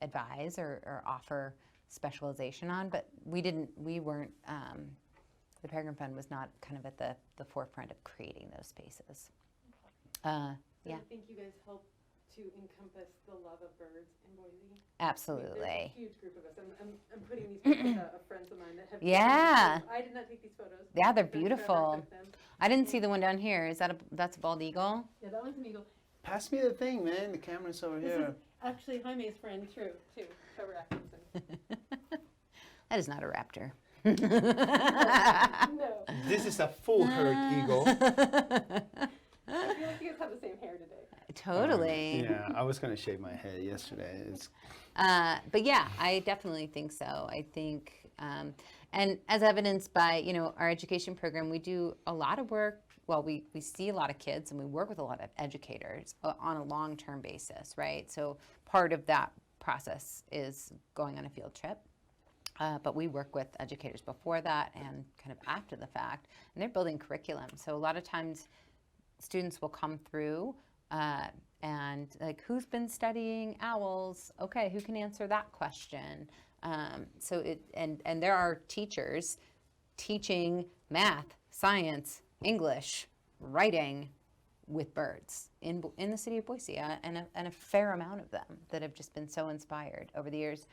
advise or offer specialization on. But we weren't. The Peregrine Fund was not kind of at the forefront of creating those spaces. So Yeah. I think you guys help to encompass the love of birds in Boise. Absolutely. There's a huge group of us. I'm putting these pictures of friends of mine that have. Yeah. I did not take these photos. Yeah, they're My friend beautiful. Trevor took them. I didn't see the one down here. That's a bald eagle? Yeah, that one's an eagle. Pass me the thing, man. The camera's over This here. is actually Jaime's friend, too, Trevor Atkinson. That is not a raptor. No. This is a full herd eagle. I feel like you guys have the same hair today. Totally. Yeah, I was gonna shave my head yesterday. It's But yeah, I definitely think so. I think, and as evidenced by, our education program, we do a lot of work. Well, we see a lot of kids and we work with a lot of educators on a long-term basis, right? So part of that process is going on a field trip. But we work with educators before that and kind of after the fact, and they're building curriculum. So a lot of times students will come through and like, who's been studying owls? Okay, who can answer that question? And there are teachers teaching math, science, English, writing with birds in the city of Boise, and a fair amount of them that have just been so inspired over the years.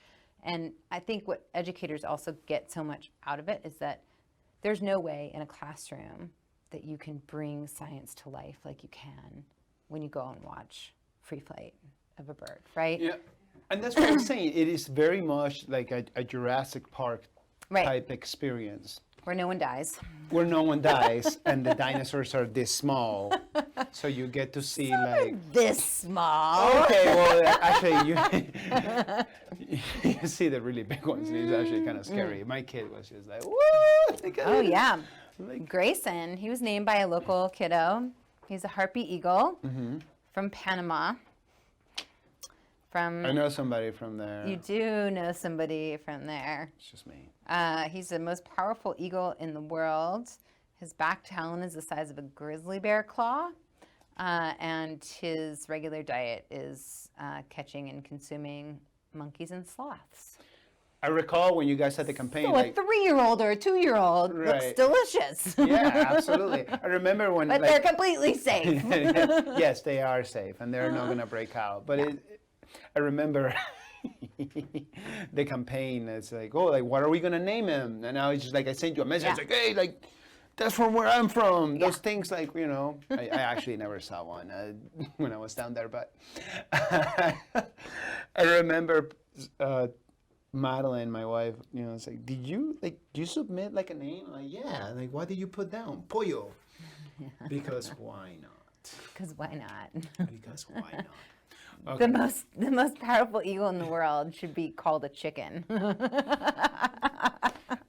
And I think what educators also get so much out of it is that there's no way in a classroom that you can bring science to life like you can when you go and watch free flight of a bird, right? yeah, and that's what I'm saying. It is very much like a Jurassic Park Right. type experience, Where no one dies. where no one dies and the dinosaurs are this small, so you get to see like. This small. Okay, well, actually, you see the really big ones. And it's actually kind of scary. My kid was just like, "What?" Like, Oh yeah. Like, Grayson, he was named by a local kiddo. He's a harpy eagle from Panama. I know somebody from there. You do know somebody from there. It's just me. He's the most powerful eagle in the world. His back talon is the size of a grizzly bear claw. And his regular diet is catching and consuming monkeys and sloths. I recall when you guys had the campaign. So like, a 3-year-old or a 2-year-old looks Right. delicious. yeah, absolutely. I remember when. But like, they're completely safe. yes, they are safe, and they're not gonna break out. But I remember the campaign. It's like, oh, like, what are we gonna name him? And I was just like, I sent you a message, Yeah. like, hey, like, that's from where I'm from. Yeah. Those things, like, I actually never saw one when I was down there, but I remember Madeline, my wife, it's like, did you submit like a name? I'm like, yeah. Like, what did you put down? Pollo. Because why not? Because why not? Because why not? Okay. The most powerful eagle in the world should be called a chicken.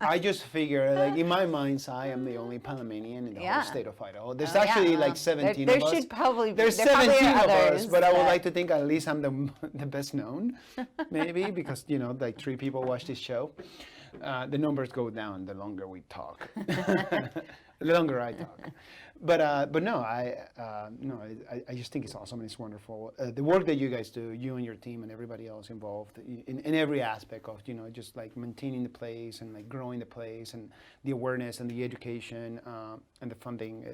I just figure, like, in my mind's eye, I'm the only Panamanian in the Yeah. whole state of Idaho. There's Oh, actually yeah. like 17 there of us. should probably There's there probably 17 are of us, others, but I would like to think at least I'm the best known, maybe, because, like 3 people watch this show. The numbers go down the longer we talk, the longer I talk. But no, I just think it's awesome and it's wonderful. The work that you guys do, you and your team and everybody else involved in every aspect of, just like maintaining the place and like growing the place and the awareness and the education and the funding,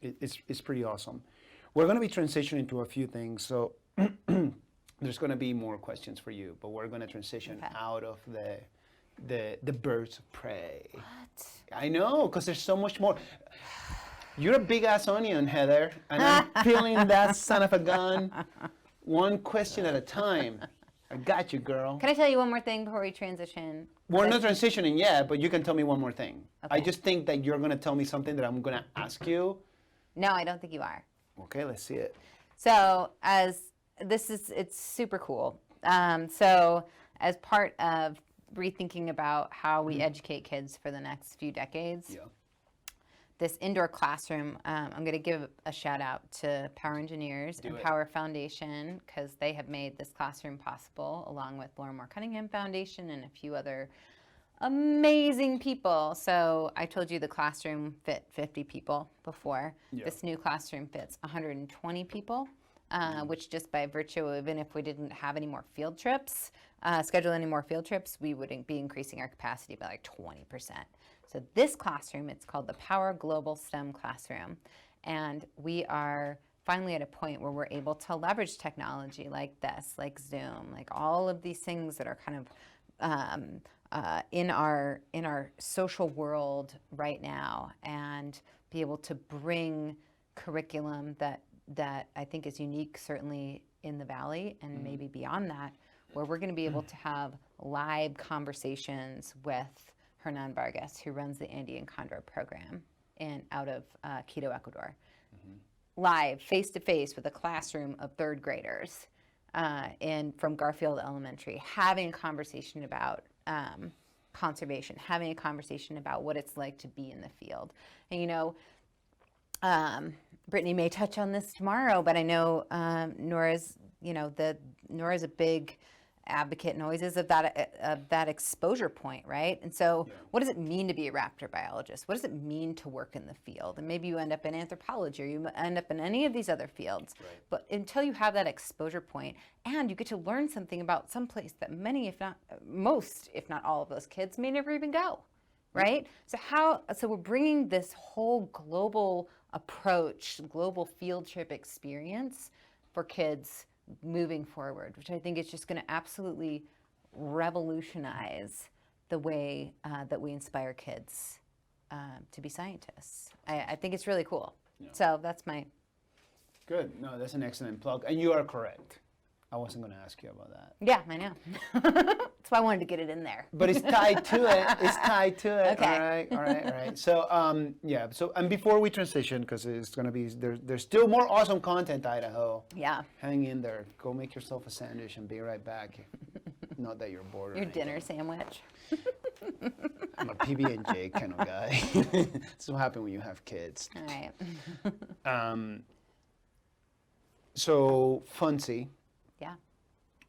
it's pretty awesome. We're going to be transitioning to a few things, so there's going to be more questions for you, but we're going to transition out of the birds of prey. What? I know, because there's so much more. You're a big ass onion, Heather, and I'm peeling that son of a gun one question at a time. I got you, girl. Can I tell you one more thing before we transition? We're not transitioning yet, but you can tell me one more thing. I Okay. just think that you're going to tell me something that I'm going to ask you. No, I don't think you are. Okay, let's see it. So it's super cool. So as part of rethinking about how we educate kids for the next few decades, Yeah. this indoor classroom, I'm going to give a shout out to Power Engineers and it. Power Foundation, because they have made this classroom possible, along with Laura Moore Cunningham Foundation and a few other amazing people. So I told you the classroom fit 50 people before. Yeah. This new classroom fits 120 people, which just by virtue of, even if we didn't have any more field trips, schedule any more field trips, we would be increasing our capacity by like 20%. So this classroom, it's called the Power Global STEM Classroom. And we are finally at a point where we're able to leverage technology like this, like Zoom, like all of these things that are kind of in our social world right now, and be able to bring curriculum that I think is unique, certainly in the Valley, and maybe beyond that, where we're going to be able to have live conversations with Hernan Vargas, who runs the Andean Condor program out of Quito, Ecuador. Live, face-to-face with a classroom of third graders from Garfield Elementary, having a conversation about conservation, having a conversation about what it's like to be in the field. And Brittany may touch on this tomorrow, but I know Nora's a big advocate and always is of that exposure point, right? And so what does it mean to be a raptor biologist? What does it mean to work in the field? And maybe you end up in anthropology, or you end up in any of these other fields. Right. But until you have that exposure point, and you get to learn something about some place that many, if not most, if not all of those kids may never even go, right? So we're bringing this whole global approach, global field trip experience for kids moving forward, which I think is just going to absolutely revolutionize the way that we inspire kids to be scientists. I think it's really cool. Yeah. So that's my... Good. No, that's an excellent plug. And you are correct. I wasn't going to ask you about that. Yeah, I know. That's why I wanted to get it in there. But it's tied to it. It's tied to it. Okay. All right. So, yeah. So, and before we transition, because it's going to be, there's still more awesome content, Idaho. Yeah. Hang in there. Go make yourself a sandwich and be right back. Not that you're bored. or Your anything. dinner sandwich. I'm a PB&J kind of guy. That's what happens when you have kids. All right. So, Funcy. Yeah.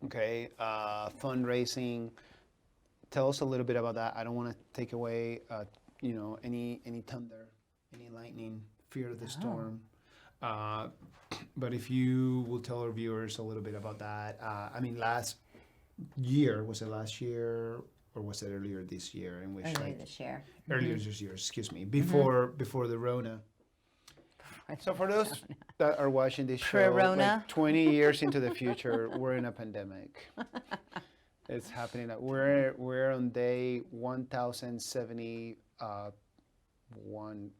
Okay, fundraising. Tell us a little bit about that. I don't want to take away, any thunder, any lightning, fear of the storm. But if you will tell our viewers a little bit about that. Was it last year, or was it earlier this year? In which Earlier this year. Earlier this year, excuse me, before the Rona. So for those that are watching this show, Pre-Rona. like 20 years into the future, we're in a pandemic. It's happening. We're on day 1070, 15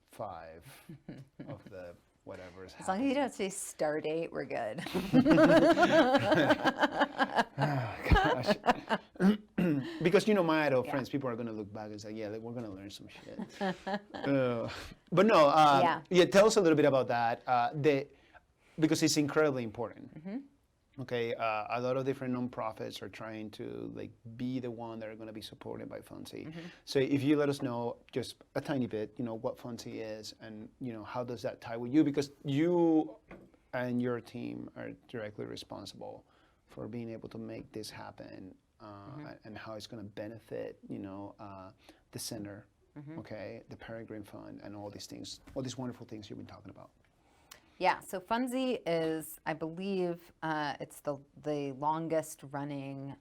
of the whatever is As long as happening. you don't say star date, we're good. Oh, gosh. Because my Idaho friends, people are going to look back and say, yeah, we're going to learn some shit. But no, tell us a little bit about that, because it's incredibly important. Okay, a lot of different nonprofits are trying to be the one that are going to be supported by Funcy. So if you let us know just a tiny bit, what Funcy is, and how does that tie with you, because you and your team are directly responsible for being able to make this happen, and how it's going to benefit, the center, okay, the Peregrine Fund, and all these things, all these wonderful things you've been talking about. Yeah, so Funzy is, I believe, it's the longest running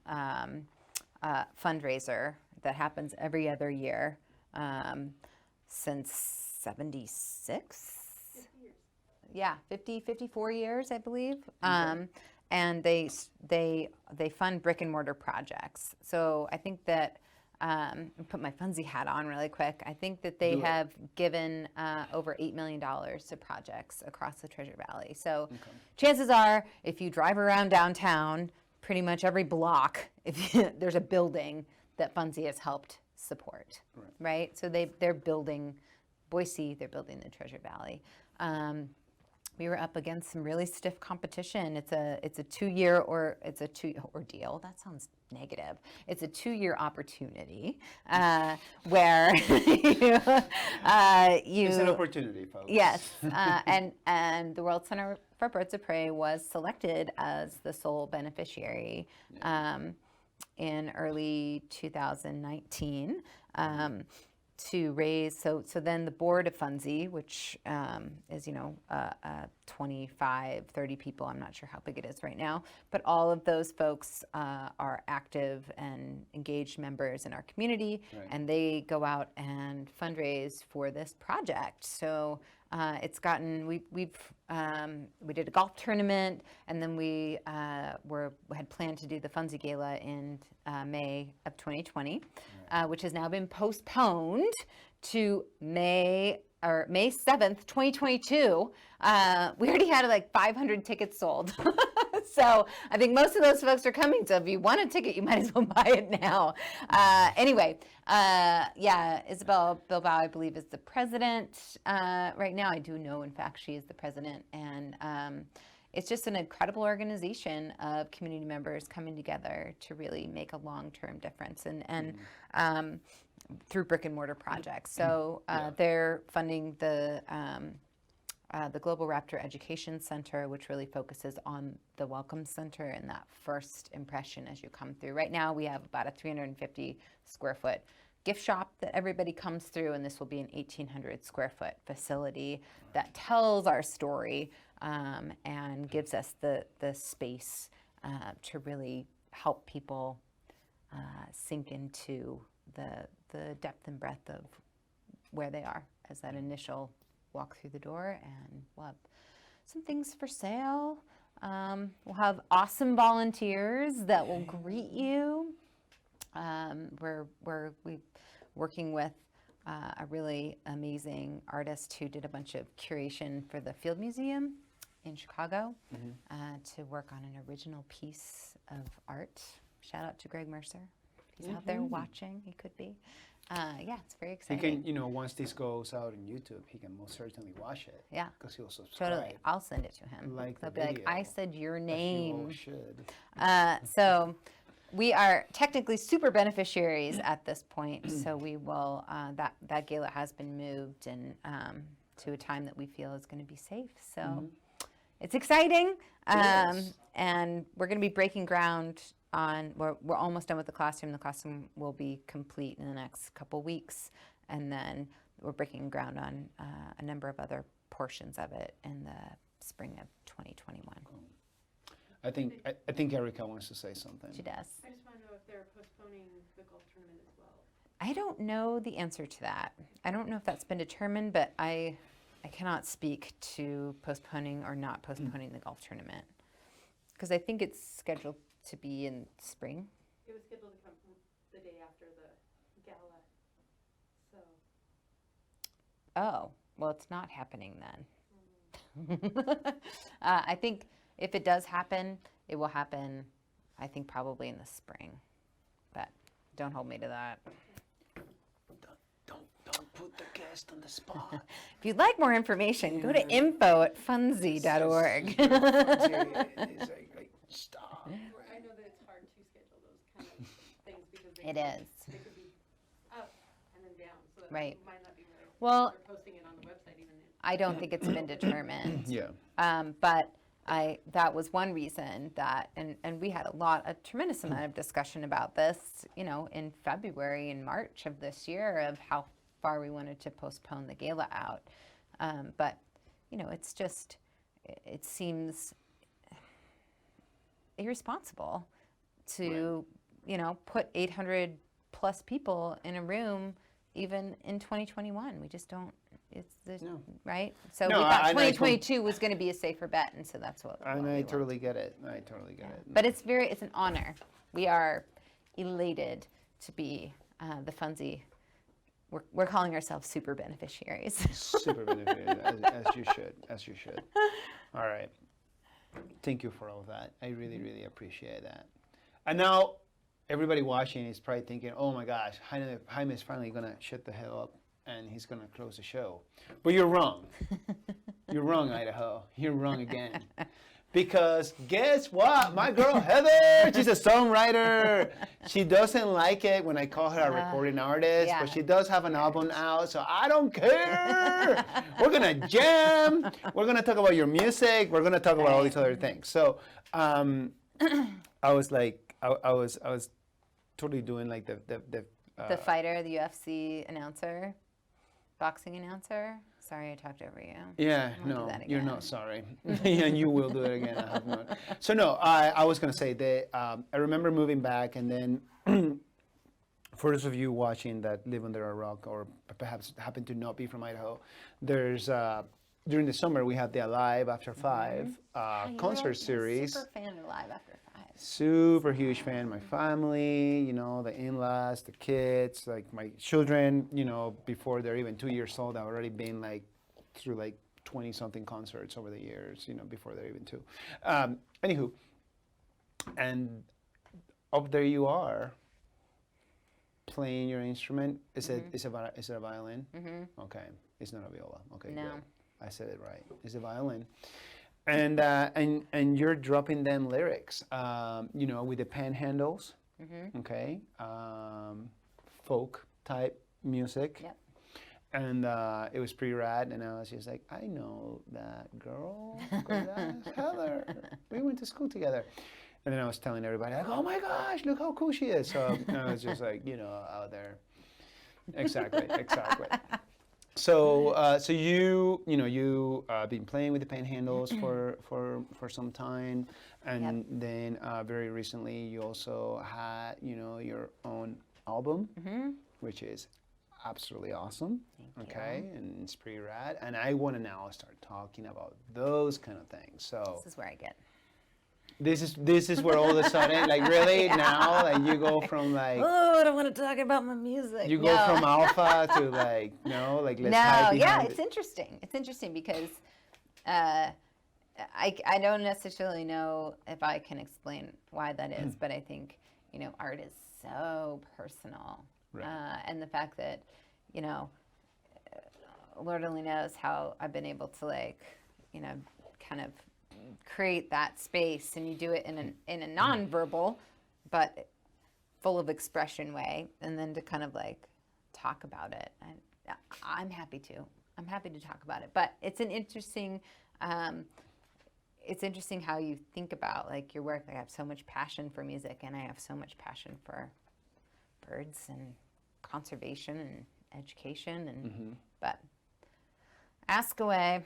fundraiser that happens every other year since 76? 50 years. Yeah, 54 years, I believe. And they fund brick and mortar projects. So I think that put my Funzy hat on really quick. I think that they have given over $8 million to projects across the Treasure Valley. So chances are, if you drive around downtown, pretty much every block, there's a building that Funzy has helped support, right? So they're building Boise, they're building the Treasure Valley. We were up against some really stiff competition. It's a 2-year ordeal. That sounds negative. It's a 2-year opportunity where you. It's an opportunity, folks. Yes, and the World Center for Birds of Prey was selected as the sole beneficiary in early 2019. To raise, so then the board of Funzy, which is, 25, 30 people, I'm not sure how big it is right now, but all of those folks are active and engaged members in our community, and they go out and fundraise for this project. So it's gotten, we did a golf tournament, and then we had planned to do the Funzy Gala in May of 2020, which has now been postponed to May 7th, 2022. We already had like 500 tickets sold. So I think most of those folks are coming. So if you want a ticket, you might as well buy it now. Anyway, Isabel Bilbao, I believe, is the president right now. I do know, in fact, she is the president. And it's just an incredible organization of community members coming together to really make a long-term difference and through brick and mortar projects. So they're funding the Global Raptor Education Center, which really focuses on the Welcome Center and that first impression as you come through. Right now, we have about a 350 square foot gift shop that everybody comes through, and this will be an 1,800 square foot facility that tells our story and gives us the space to really help people sink into the depth and breadth of where they are as that initial walk through the door. And we'll have some things for sale. We'll have awesome volunteers that will greet you. We're working with a really amazing artist who did a bunch of curation for the Field Museum in Chicago to work on an original piece of art. Shout out to Greg Mercer. If he's out there watching, he could be. It's very exciting. He can, once this goes out on YouTube, he can most certainly watch it. Yeah. Because he'll subscribe. Totally. I'll send it to him. He'll be like, I said your name. You should. So we are technically super beneficiaries at this point. So we will, that gala has been moved and to a time that we feel is going to be safe. So it's exciting. And we're going to be breaking ground on, we're almost done with the classroom. The classroom will be complete in the next couple weeks. And then we're breaking ground on a number of other portions of it in the spring of 2021. I think Erica wants to say something. She does. I just want to know if they're postponing the golf tournament as well. I don't know the answer to that. I don't know if that's been determined, but I cannot speak to postponing or not postponing the golf tournament. Because I think it's scheduled to be in spring. It was scheduled to come the day after the gala. So. Oh, well, it's not happening then. I think if it does happen, it will happen, I think, probably in the spring. But don't hold me to that. Don't put the guest on the spot. If you'd like more information, go to info@funzy.org. Stop. I know that it's hard to schedule those kind of things because they could be up and then down, so that Right. might not be right. Well, They're posting it on the website even. I don't think it's been determined. Yeah. But that was one reason that, and we had a tremendous amount of discussion about this, in February and March of this year of how far we wanted to postpone the gala out. But, it's just, it seems irresponsible to, put 800 plus people in a room even in 2021. We just don't, right? So No, we thought I 2022 was going to be a safer bet, and so that's what And we I went. totally get it. But But it's an honor. We are elated to be the Fundsy, we're calling ourselves super beneficiaries. Super beneficiary, as you should. All right. Thank you for all of that. I really, really appreciate that. And now, everybody watching is probably thinking, oh my gosh, Jaime is finally going to shut the hell up and he's going to close the show. But you're wrong. You're wrong, Idaho. You're wrong again. Because guess what? My girl Heather, she's a songwriter. She doesn't like it when I call her a recording artist, yeah. but she does have an album out, so I don't care. We're gonna jam. We're gonna talk about your music. We're gonna talk about all these other things. So I was like, I was totally doing like The fighter, the UFC announcer, boxing announcer. Sorry, I talked over you. Yeah, I won't do no, that you're again. not sorry. And you will do it again. I have not. So no, I was going to say that I remember moving back, and then for those of you watching that live under a rock or perhaps happen to not be from Idaho, there's during the summer we have the Alive After Five concert series. Super fan of Live After 5. Super huge fan. My family, you know, the in-laws, the kids, like my children, you know, before they're even 2 years old, I've already been like through like 20 something concerts over the years, you know, before they're even 2. Anywho, and up there you are playing your instrument. Is it a violin? Mm-hmm. Okay, it's not a viola. Okay, no. good. I said it right. It's a violin. And you're dropping them lyrics, you know, with the panhandles, okay, folk type music, Yep. and it was pretty rad. And I was just like, I know that girl, 'cause that's Heather. We went to school together. And then I was telling everybody, like, oh my gosh, look how cool she is. So I was just like, you know, out there. Exactly. So, you been playing with the panhandles for some time, and then very recently you also had, you know, your own album, which is absolutely awesome. Thank you. And it's pretty rad. And I want to now start talking about those kind of things. So This is where I get. this is where all of a sudden, like really now, like you go from like. Oh, I don't want to talk about my music. You go from alpha to like, no, like let's hide behind it's interesting. It's interesting because I don't necessarily know if I can explain why that is, but I think, you know, art is so personal. Right. And the fact that, you know, Lord only knows how I've been able to, like, you know, kind of create that space, and you do it in a non-verbal but full of expression way, and then to kind of like talk about it. And I'm happy to talk about it. But it's an interesting how you think about like your work. Like, I have so much passion for music, and I have so much passion for birds and conservation and education, and but ask away.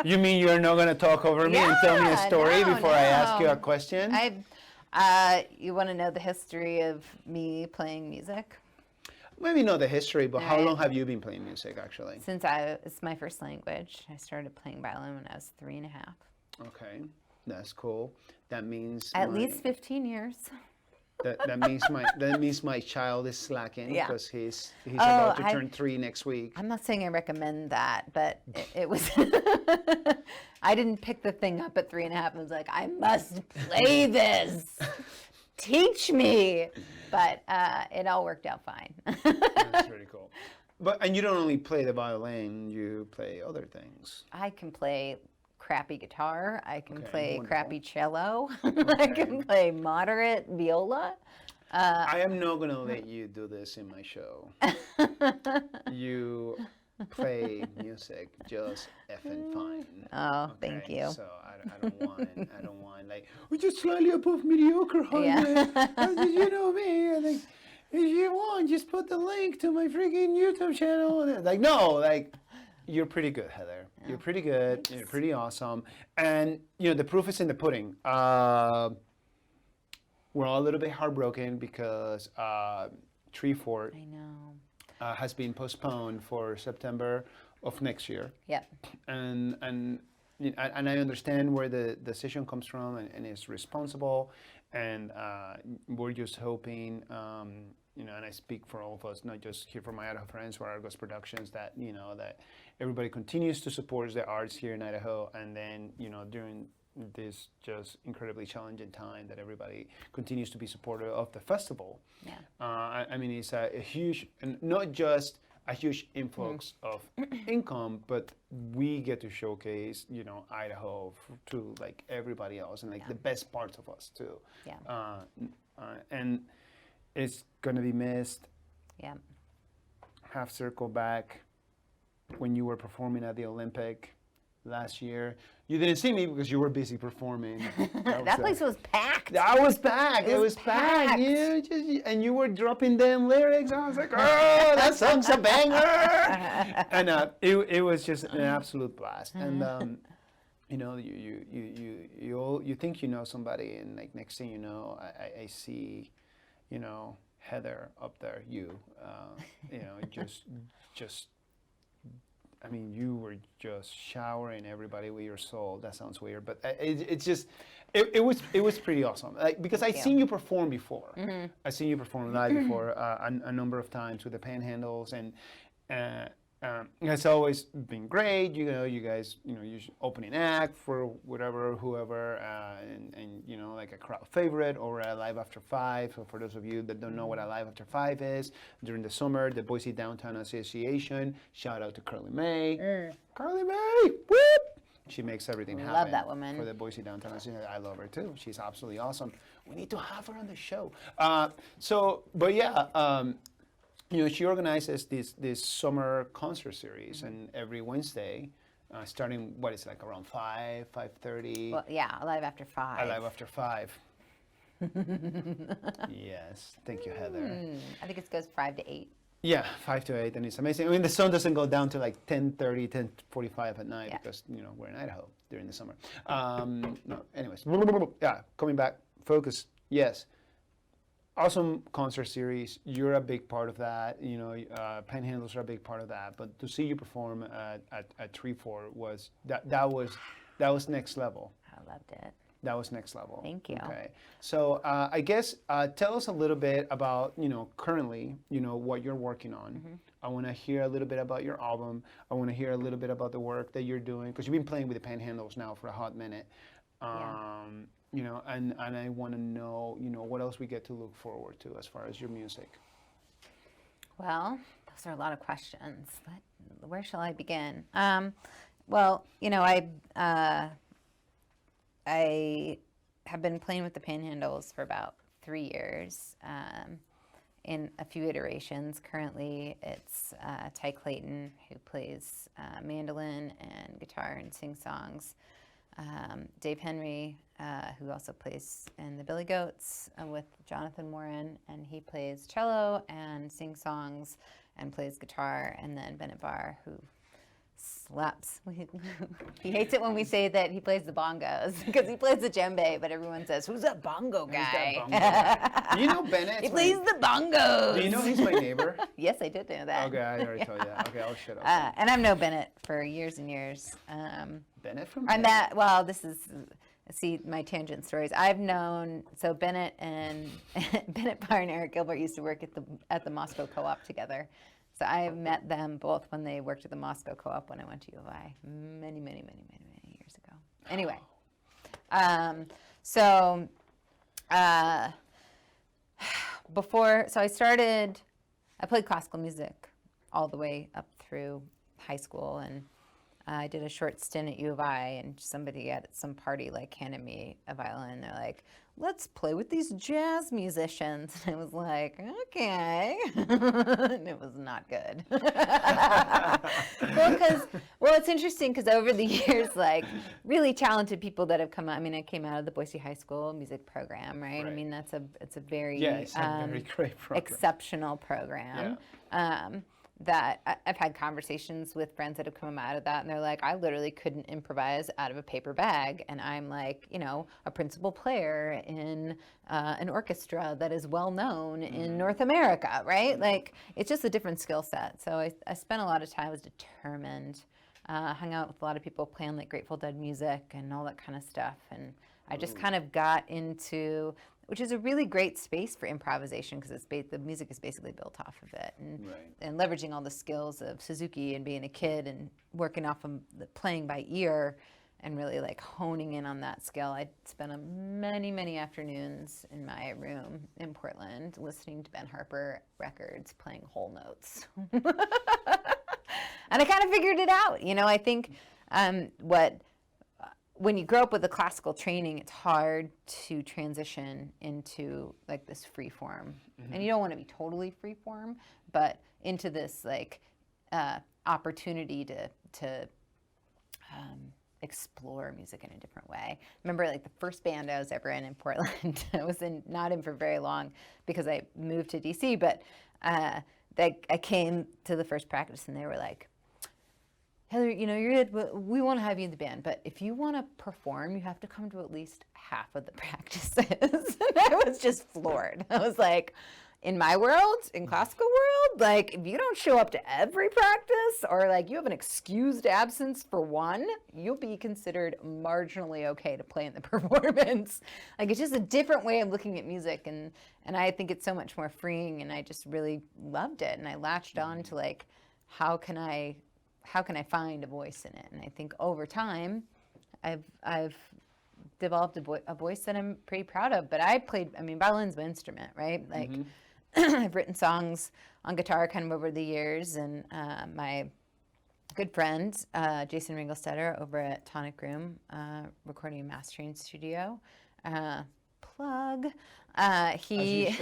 You mean you're not going to talk over me and tell me a story before I ask you a question? You want to know the history of me playing music? Maybe not the history, but how Right. long have you been playing music, actually? Since it's my first language. I started playing violin when I was 3.5. Okay, that's cool. That means At least 15 years. that means my child is slacking Yeah. because he's about to turn 3 next week. I'm not saying I recommend that, but it was. I didn't pick the thing up at 3.5 and was like, I must play this. Teach me. But it all worked out fine. That's really cool. And you don't only play the violin; you play other things. I can play crappy guitar. I can play wonderful. crappy cello. I can play moderate viola. I am not going to let you do this in my show. You play music just effing fine. Oh, thank you. So I don't want like, we're just slightly above mediocre, Jaime. Yeah. You know me. And like, if you want, just put the link to my freaking YouTube channel. And like, no, like, you're pretty good, Heather. You're pretty good. Thanks. You're pretty awesome. And, you know, the proof is in the pudding. We're all a little bit heartbroken because Tree Fort I know. has been postponed for September of next year. Yep. And I understand where the decision comes from, and it's responsible. and we're just hoping, and I speak for all of us, not just here for my Idaho friends, for Argos Productions, that that everybody continues to support the arts here in Idaho, and then during this just incredibly challenging time, that everybody continues to be supportive of the festival. Yeah. I mean, it's a huge, and not just a huge influx of income, but we get to showcase, Idaho to like everybody else, and like the best parts of us too. Yeah. And it's gonna be missed. Yeah. Half circle back when you were performing at the Olympic last year. You didn't see me because you were busy performing. That place was packed. That was packed. It was packed. And you were dropping them lyrics. I was like, oh, that song's a banger. And it was just an absolute blast. And you think you know somebody, and like next thing you know, I see, Heather up there. Just. I mean, you were just showering everybody with your soul. That sounds weird, but it was pretty awesome. Like, because I've seen you perform before. I've seen you perform live before a number of times with the Panhandles, and it's always been great. You guys, you're opening act for whoever, and like a crowd favorite or a Live After Five. So for those of you that don't know what a Live After Five is, during the summer, the Boise Downtown Association, shout out to Curly May. Curly May, whoop! She makes everything happen. Love that woman. For the Boise Downtown Association. I love her too. She's absolutely awesome. We need to have her on the show. She organizes this summer concert series, and every Wednesday, starting around 5:30. Well, yeah, Alive After 5. Alive After 5. Yes, thank you, Heather. I think it goes 5 to 8. Yeah, 5 to 8, and it's amazing. I mean, the sun doesn't go down to like 10:30, 10:45 at night because we're in Idaho during the summer. No, anyways, yeah, coming back, focus. Yes. Awesome concert series. You're a big part of that. Panhandles are a big part of that. But to see you perform at Treefort was next level. I loved it. That was next level. Thank you. Okay. So I guess tell us a little bit about currently what you're working on. I want to hear a little bit about your album. I want to hear a little bit about the work that you're doing, because you've been playing with the Panhandles now for a hot minute. And I want to know, what else we get to look forward to as far as your music. Well, those are a lot of questions. Where shall I begin? I have been playing with the Panhandles for about 3 years, in a few iterations. Currently, it's Ty Clayton, who plays mandolin and guitar and sings songs. Dave Henry, who also plays in the Billy Goats with Jonathan Warren, and he plays cello and sings songs and plays guitar. And then Bennett Barr, who slaps. He hates it when we say that he plays the bongos, because he plays the djembe, but everyone says, "Who's that bongo guy?" Do you know Bennett? He plays the bongos. Do you know he's my neighbor? Yes, I did know that. Okay, I already told you that. Okay, I'll shut up. And I've known Bennett for years and years. Bennett from This is, see, my tangent stories. I've known, so Bennett and Bennett Barr and Eric Gilbert used to work at the Moscow Co-op together. So I met them both when they worked at the Moscow Co-op when I went to U of I many years ago. Anyway, I played classical music all the way up through high school, and I did a short stint at U of I, and somebody at some party handed me a violin. They're like, "Let's play with these jazz musicians." And I was like, "Okay." And it was not good. Well, it's interesting because over the years, really talented people that have come out. I mean, I came out of the Boise High School music program, right? I mean, it's a very very great program. Exceptional program. Yeah. That I've had conversations with friends that have come out of that, and they're like, "I literally couldn't improvise out of a paper bag," and I'm like, a principal player in an orchestra that is well known in North America, right? It's just a different skill set. So I spent a lot of time, I was determined, hung out with a lot of people playing Grateful Dead music and all that kind of stuff, and I just kind of got into which is a really great space for improvisation because the music is basically built off of it, and leveraging all the skills of Suzuki and being a kid and working off of the playing by ear and really like honing in on that skill. I spent many afternoons in my room in Portland listening to Ben Harper records, playing whole notes. And I kind of figured it out. You know, I think when you grow up with a classical training, it's hard to transition into like this free form. And you don't want to be totally free form, but into this like opportunity to explore music in a different way. I remember like the first band I was ever in Portland, I was not in for very long because I moved to DC, but I came to the first practice and they were like, Heather, you know, you're good, we want to have you in the band, but if you want to perform, you have to come to at least half of the practices. And I was just floored. I was like, in my world, in classical world, like if you don't show up to every practice or like you have an excused absence for one, you'll be considered marginally okay to play in the performance. Like it's just a different way of looking at music, and I think it's so much more freeing, and I just really loved it, and I latched on to like, how can I find a voice in it? And I think over time, I've developed a voice that I'm pretty proud of. But violin's my instrument, right? Like, I've written songs on guitar kind of over the years, and my good friend, Jason Ringelstetter over at Tonic Room, recording and mastering studio, plug, he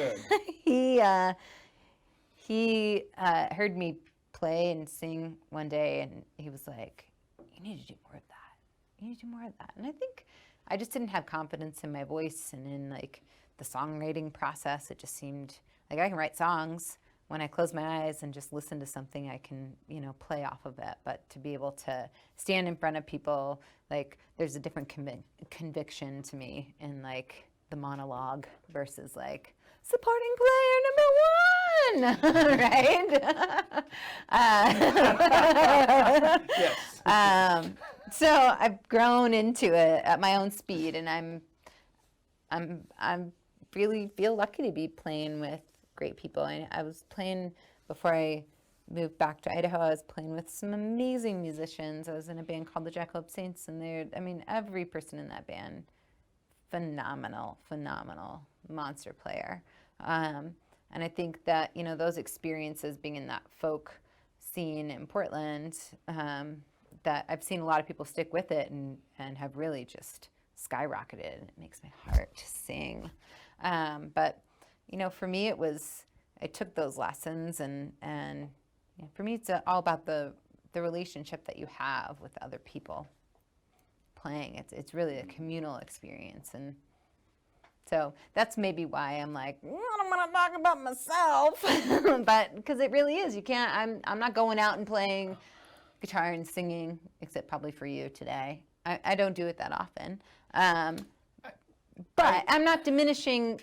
heard me play and sing one day, and he was like, you need to do more of that. You need to do more of that. And I think I just didn't have confidence in my voice and in like the songwriting process. It just seemed like I can write songs. When I close my eyes and just listen to something, I can, you know, play off of it. But to be able to stand in front of people, like there's a different conviction to me in like the monologue versus like supporting player number one, right? Yes. So I've grown into it at my own speed, and I'm really feel lucky to be playing with great people. I was playing before I moved back to Idaho. I was playing with some amazing musicians. I was in a band called the Jackalope Saints, and every person in that band, phenomenal monster player. And I think that, you know, those experiences being in that folk scene in Portland, that I've seen a lot of people stick with it and have really just skyrocketed. It makes my heart sing. But, you know, for me, I took those lessons, and you know, for me, it's all about the relationship that you have with other people playing. It's really a communal experience, and so that's maybe why I'm like, I'm gonna talk about myself, but because it really is. You can't. I'm not going out and playing guitar and singing, except probably for you today. I don't do it that often, but I'm not diminishing.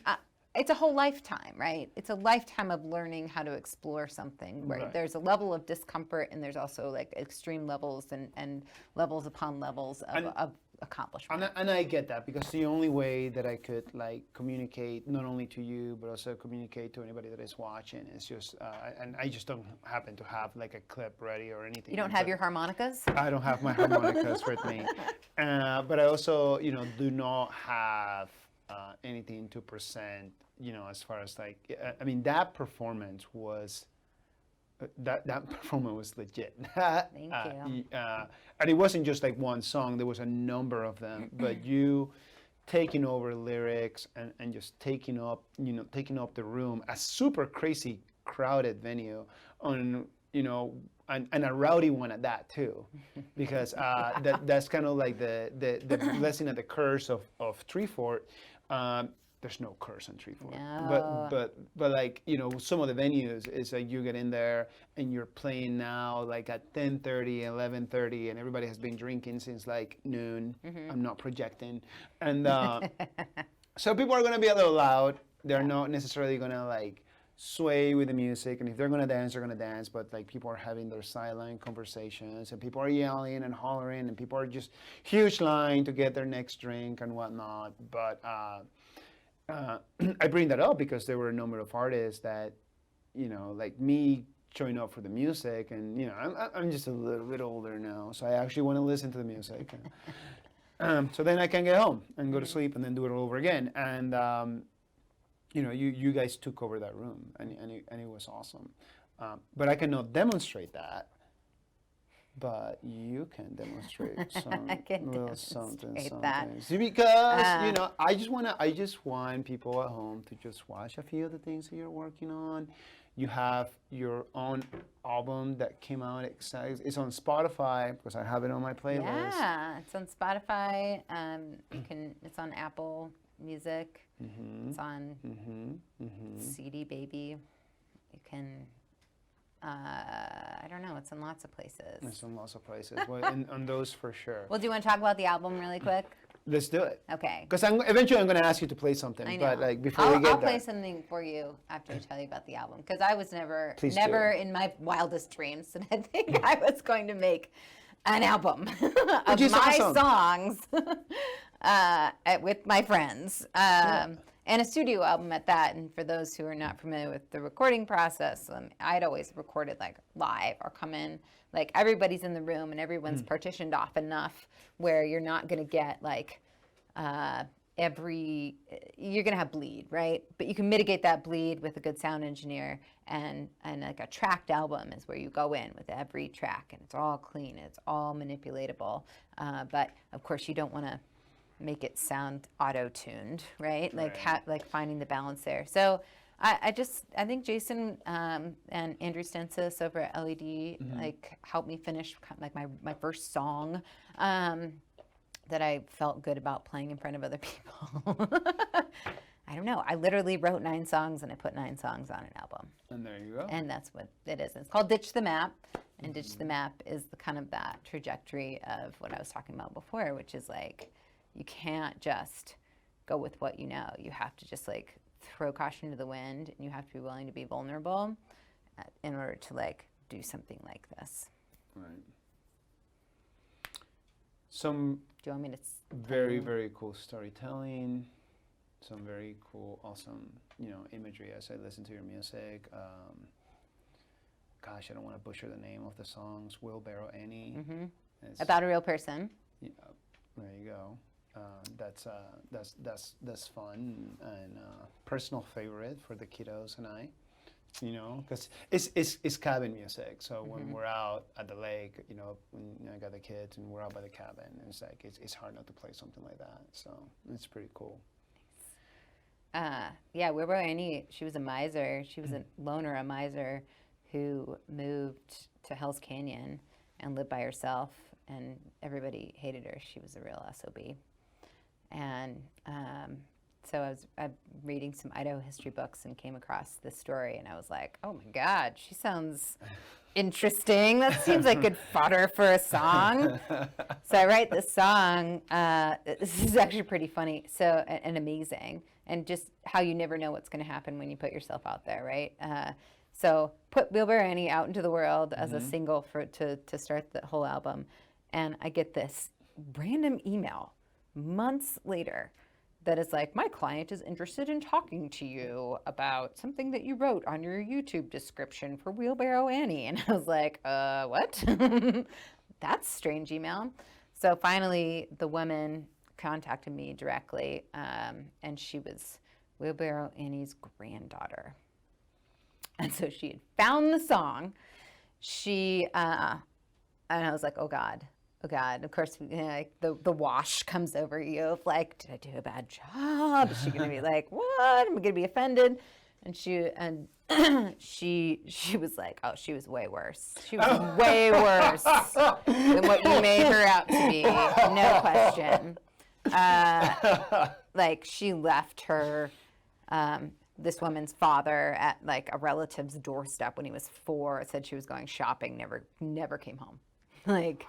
It's a whole lifetime, right? It's a lifetime of learning how to explore something where there's a level of discomfort, and there's also like extreme levels and levels upon levels of accomplishment. And I get that, because the only way that I could like communicate not only to you but also communicate to anybody that is watching is just and I just don't happen to have like a clip ready or anything. You don't have your harmonicas? I don't have my harmonicas with me, but I also, you know, do not have anything to present, you know, as far as like, I mean, that performance was that performance was legit. Thank you. And it wasn't just like one song, there was a number of them, but you taking over lyrics and just taking up the room, a super crazy crowded venue on, you know, and a rowdy one at that too, because that's kind of like the blessing and the curse of Treefort. There's no curse on Treefort, No. but like, you know, some of the venues is like you get in there and you're playing now like at 10:30, 11:30, and everybody has been drinking since like noon. I'm not projecting, and so people are gonna be a little loud. They're not necessarily gonna like sway with the music, and if they're gonna dance, they're gonna dance. But like people are having their silent conversations, and people are yelling and hollering, and people are just huge line to get their next drink and whatnot. But I bring that up because there were a number of artists that, like me showing up for the music, and I'm just a little bit older now, so I actually want to listen to the music. So then I can get home and go to sleep and then do it all over again. And you guys took over that room, and it was awesome. But I cannot demonstrate that. But you can demonstrate some I can little something. demonstrate that. See, because I just want people at home to just watch a few of the things that you're working on. You have your own album that came out. It's on Spotify because I have it on my playlist. Yeah, it's on Spotify. It's on Apple Music. It's on CD Baby. You can. I don't know. It's in lots of places. It's in lots of places. Well, on those for sure. Well, do you want to talk about the album really quick? Let's do it. Okay. Because eventually I'm going to ask you to play something. I know. But like before we get I'll there. play something for you after I tell you about the album. Because I was never Please do. do. In my wildest dreams did I think I was going to make an album of is my awesome. songs with my friends. And a studio album at that. And for those who are not familiar with the recording process, I'd always recorded like live or come in, like everybody's in the room and everyone's partitioned off enough where you're not going to get like you're going to have bleed, right? But you can mitigate that bleed with a good sound engineer. And like a tracked album is where you go in with every track and it's all clean, it's all manipulatable. But of course you don't want to make it sound auto-tuned, right? Like like finding the balance there. So I think Jason and Andrew Stensis over at LED like helped me finish like my first song that I felt good about playing in front of other people. I don't know. I literally wrote 9 songs and I put 9 songs on an album. And there you go. And that's what it is. It's called Ditch the Map. And Ditch the Map is the kind of that trajectory of what I was talking about before, which is like, you can't just go with what you know. You have to just like throw caution to the wind, and you have to be willing to be vulnerable in order to like do something like this. Right. Some Do you want me to? very, very cool storytelling. Some very cool, awesome, imagery as I listen to your music. Gosh, I don't want to butcher the name of the songs. Wheelbarrow Annie. About a real person. Yeah, there you go. That's fun and personal favorite for the kiddos and I, because it's cabin music. So when we're out at the lake, when I got the kids and we're out by the cabin, it's like it's hard not to play something like that. So it's pretty cool. Yeah, Wheelbarrow Annie, she was a miser. She was a loner, a miser who moved to Hell's Canyon and lived by herself, and everybody hated her. She was a real SOB. And so I'm reading some Idaho history books and came across this story, and I was like, oh my God, she sounds interesting. That seems like good fodder for a song. So I write this song. This is actually pretty funny, and amazing, and just how you never know what's going to happen when you put yourself out there, right? So put Wheelbarrow Annie out into the world as a single to start the whole album, and I get this random email months later that is like, my client is interested in talking to you about something that you wrote on your YouTube description for Wheelbarrow Annie. And I was like, what? That's a strange email. So finally, the woman contacted me directly, and she was Wheelbarrow Annie's granddaughter. And so she had found the song. And I was like, oh God. Of course, like the wash comes over you of like, did I do a bad job? Is she going to be like, what? Am I going to be offended? And she was like, oh, she was way worse. She was way worse than what you made her out to be. No question. Like she left her, this woman's father at like a relative's doorstep when he was 4, said she was going shopping, never came home. Like,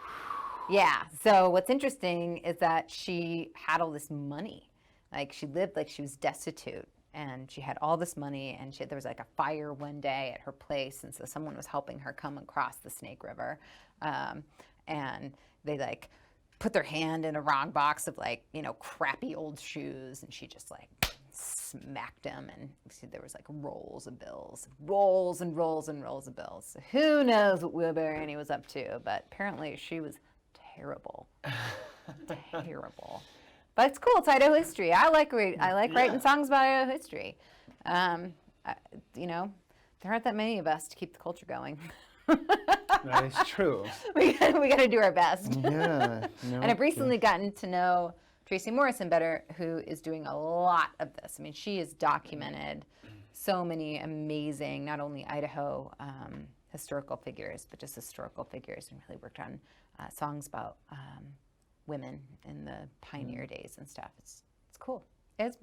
yeah. So what's interesting is that she had all this money. Like she lived like she was destitute, and she had all this money, and there was like a fire one day at her place, and so someone was helping her come across the Snake River, and they like put their hand in a wrong box of like, crappy old shoes, and she just like smacked him, and see, there was like rolls of bills, rolls and rolls and rolls of bills. So who knows what Wheelbarrow Annie was up to, but apparently she was terrible. Terrible. But it's cool. It's Idaho history. I like writing songs about Idaho history. You know, there aren't that many of us to keep the culture going. That is true. we got to do our best. Yeah. No, And I've recently gotten to know Tracy Morrison better, who is doing a lot of this. I mean, she has documented so many amazing, not only Idaho historical figures, but just historical figures, and really worked on songs about women in the pioneer days and stuff. It's cool. It's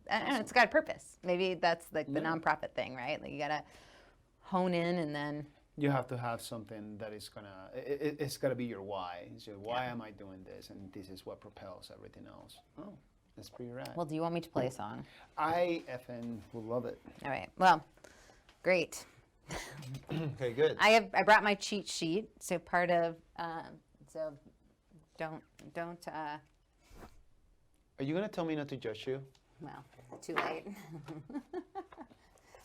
got a purpose. Maybe that's like the nonprofit thing, right? Like you gotta hone in, and then you have to have something that is it's gotta be your why. So why am I doing this? And this is what propels everything else. Oh, that's pretty rad. Well, do you want me to play a song? I effing will love it. All right. Well, great. Okay, good. I brought my cheat sheet. So part of so don't. Are you gonna tell me not to judge you? Well, too late.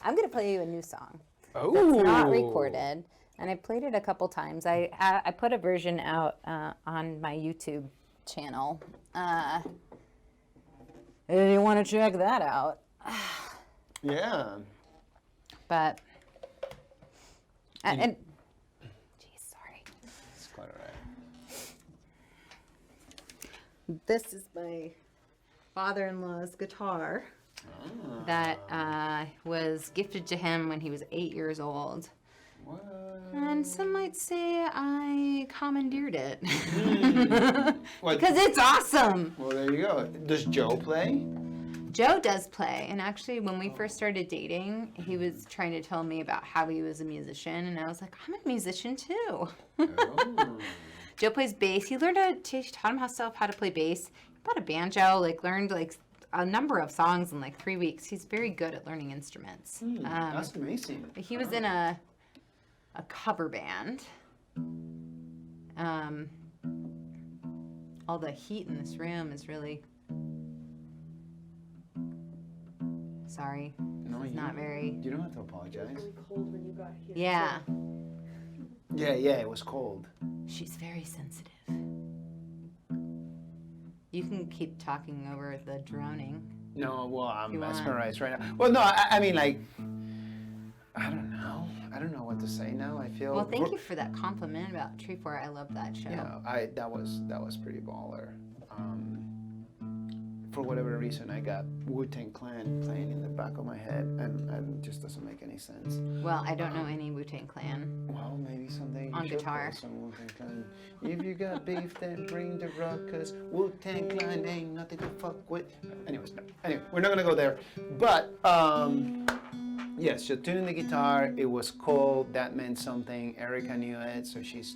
I'm gonna play you a new song. Oh. That's not recorded, and I played it a couple times. I put a version out on my YouTube channel. If you want to check that out. Yeah. But and geez, sorry. It's quite alright. This is my father-in-law's guitar that was gifted to him when he was 8 years old. What? And some might say I commandeered it. What? Because it's awesome. Well, there you go. Does Joe play? Joe does play, and actually when we first started dating, he was trying to tell me about how he was a musician, and I was like, I'm a musician too. Oh. Joe plays bass. He learned taught himself how to play bass. He bought a banjo, learned a number of songs in 3 weeks. He's very good at learning instruments. That's amazing. He was in a cover band. All the heat in this room is really... Sorry. No, it's not very... You don't have to apologize. It was really cold when you got here. Yeah. Yeah, it was cold. She's very sensitive. You can keep talking over the droning. No, well, I'm You want. mesmerized right now. Well, no, I mean, I don't know. I don't know what to say now. I feel... Well, thank you for that compliment about Treefort. I love that show. Yeah, that was pretty baller. For whatever reason, I got Wu-Tang Clan playing in the back of my head, and it just doesn't make any sense. Well, I don't know any Wu-Tang Clan. Well, maybe someday On you should guitar. play some Wu-Tang Clan. If you got beef, then bring the ruckus. Wu-Tang Clan ain't nothing to fuck with. Anyways, no. Anyway, we're not gonna go there. But yes, so tuning the guitar. It was cold. That meant something. Erica knew it, so she's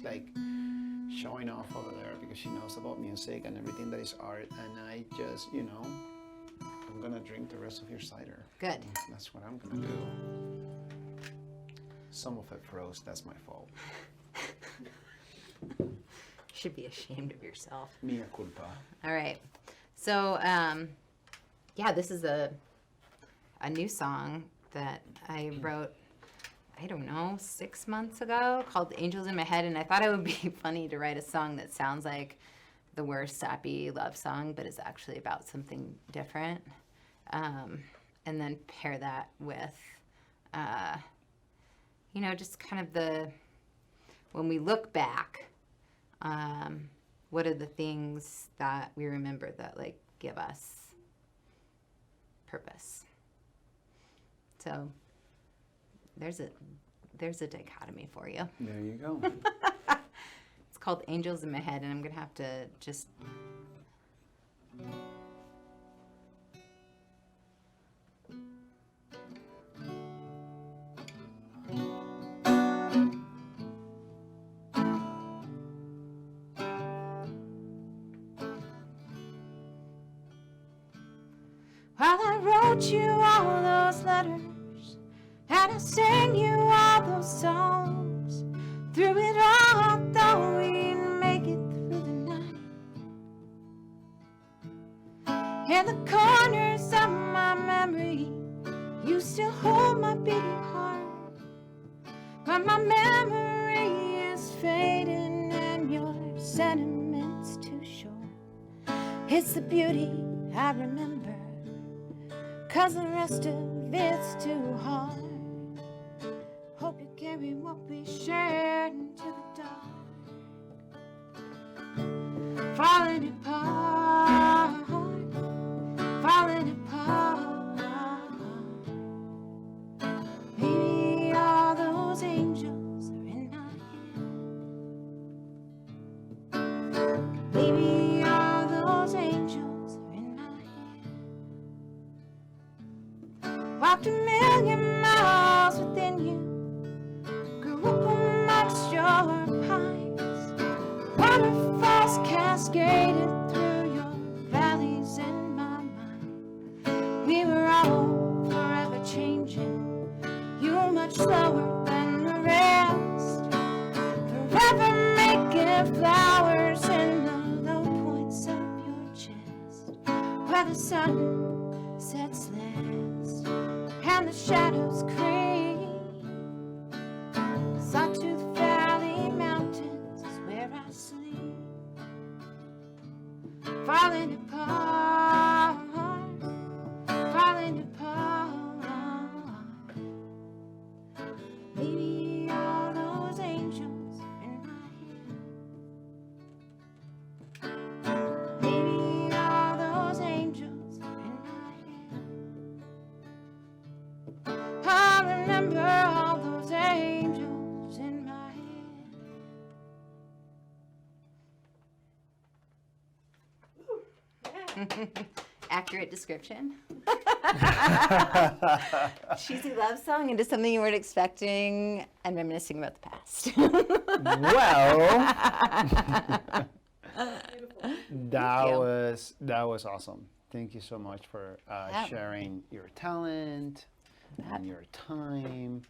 showing off over there because she knows about music and everything that is art. And I just, I'm gonna drink the rest of your cider. Good. That's what I'm gonna do. Some of it froze. That's my fault. You should be ashamed of yourself. Mea culpa. All right. So, yeah, this is a new song that I wrote, I don't know, 6 months ago, called Angels in My Head, and I thought it would be funny to write a song that sounds like the worst sappy love song, but is actually about something different, and then pair that with, just kind of when we look back, what are the things that we remember that give us purpose? So there's a dichotomy for you. There you go. It's called Angels in My Head, and I'm gonna have to just while I wrote you all those letters, and I sang you all those songs. Through it all, I thought we'd make it through the night. In the corners of my memory, sentiments to show. It's the beauty I remember, 'cause the rest of it's too hard. Hope you carry what we shared into the dark. Falling apart, falling apart. Maybe all those angels are in my head. Maybe all those angels are in my head. Walked a million miles within you, grew up amongst your pines. Waterfalls cascaded through your valleys in my mind. We were all forever changing, you much slower than the rest. Forever making flowers in the low points of your chest, where the sun sets last and the shadows creep. Sawtooth Valley Mountains is where I sleep. Falling apart, falling apart. Maybe all those angels are in my head. Maybe all those angels are in my head. I remember all those angels in my head. Accurate description. Cheesy love song into something you weren't expecting and reminiscing about the past. Well, Beautiful. that was awesome. Thank you so much for sharing your talent and your time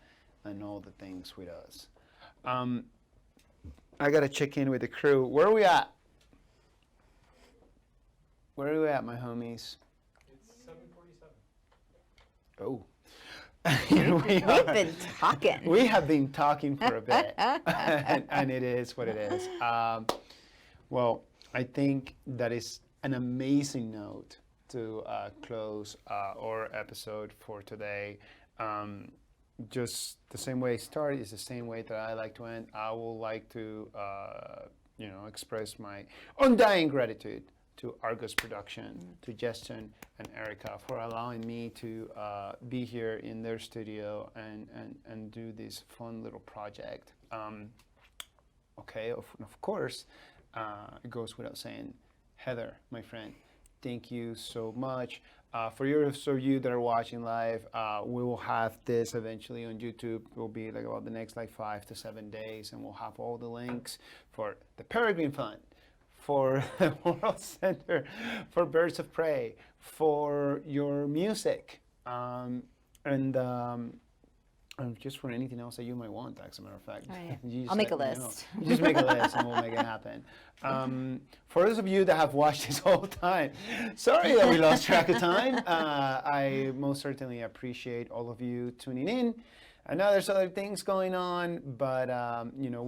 and all the things with us. I gotta check in with the crew. Where are we at? Where are we at, my homies? It's 7:47. Oh, here we We've are. been talking. We have been talking for a bit, and it is what it is. Well, I think that is an amazing note to close our episode for today. Just the same way it started is the same way that I like to end. I would like to, express my undying gratitude to Argos Productions, to Justin and Erica for allowing me to be here in their studio and do this fun little project. Of course, it goes without saying, Heather, my friend, thank you so much. For you that are watching live, we will have this eventually on YouTube. It will be like about the next 5 to 7 days, and we'll have all the links for the Peregrine Fund, for the World Center for Birds of Prey, for your music, and just for anything else that you might want, as a matter of fact. Right. You just I'll make a let me know. list. You just make a list and we'll make it happen. For those of you that have watched this whole time, sorry that we lost track of time. I most certainly appreciate all of you tuning in. I know there's other things going on, but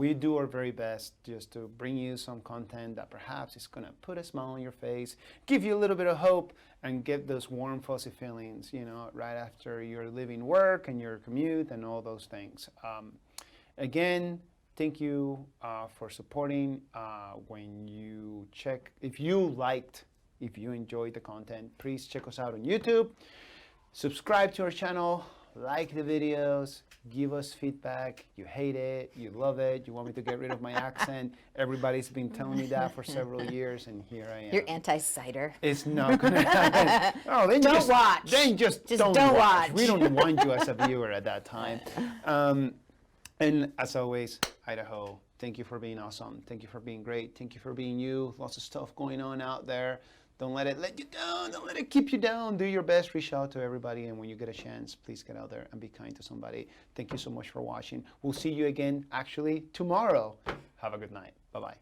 we do our very best just to bring you some content that perhaps is going to put a smile on your face, give you a little bit of hope, and get those warm, fuzzy feelings, right after you're leaving work and your commute and all those things. Again, thank you for supporting. When you check, if you enjoyed the content, please check us out on YouTube. Subscribe to our channel. Like the videos, give us feedback. You hate it, you love it, you want me to get rid of my accent. Everybody's been telling me that for several years, and here I am. You're anti-cider. It's not going to happen. Oh, then Don't just watch. Then just don't watch. We don't want you as a viewer at that time. And as always, Idaho, thank you for being awesome. Thank you for being great. Thank you for being you. Lots of stuff going on out there. Don't let it let you down. Don't let it keep you down. Do your best. Reach out to everybody. And when you get a chance, please get out there and be kind to somebody. Thank you so much for watching. We'll see you again, actually, tomorrow. Have a good night. Bye-bye.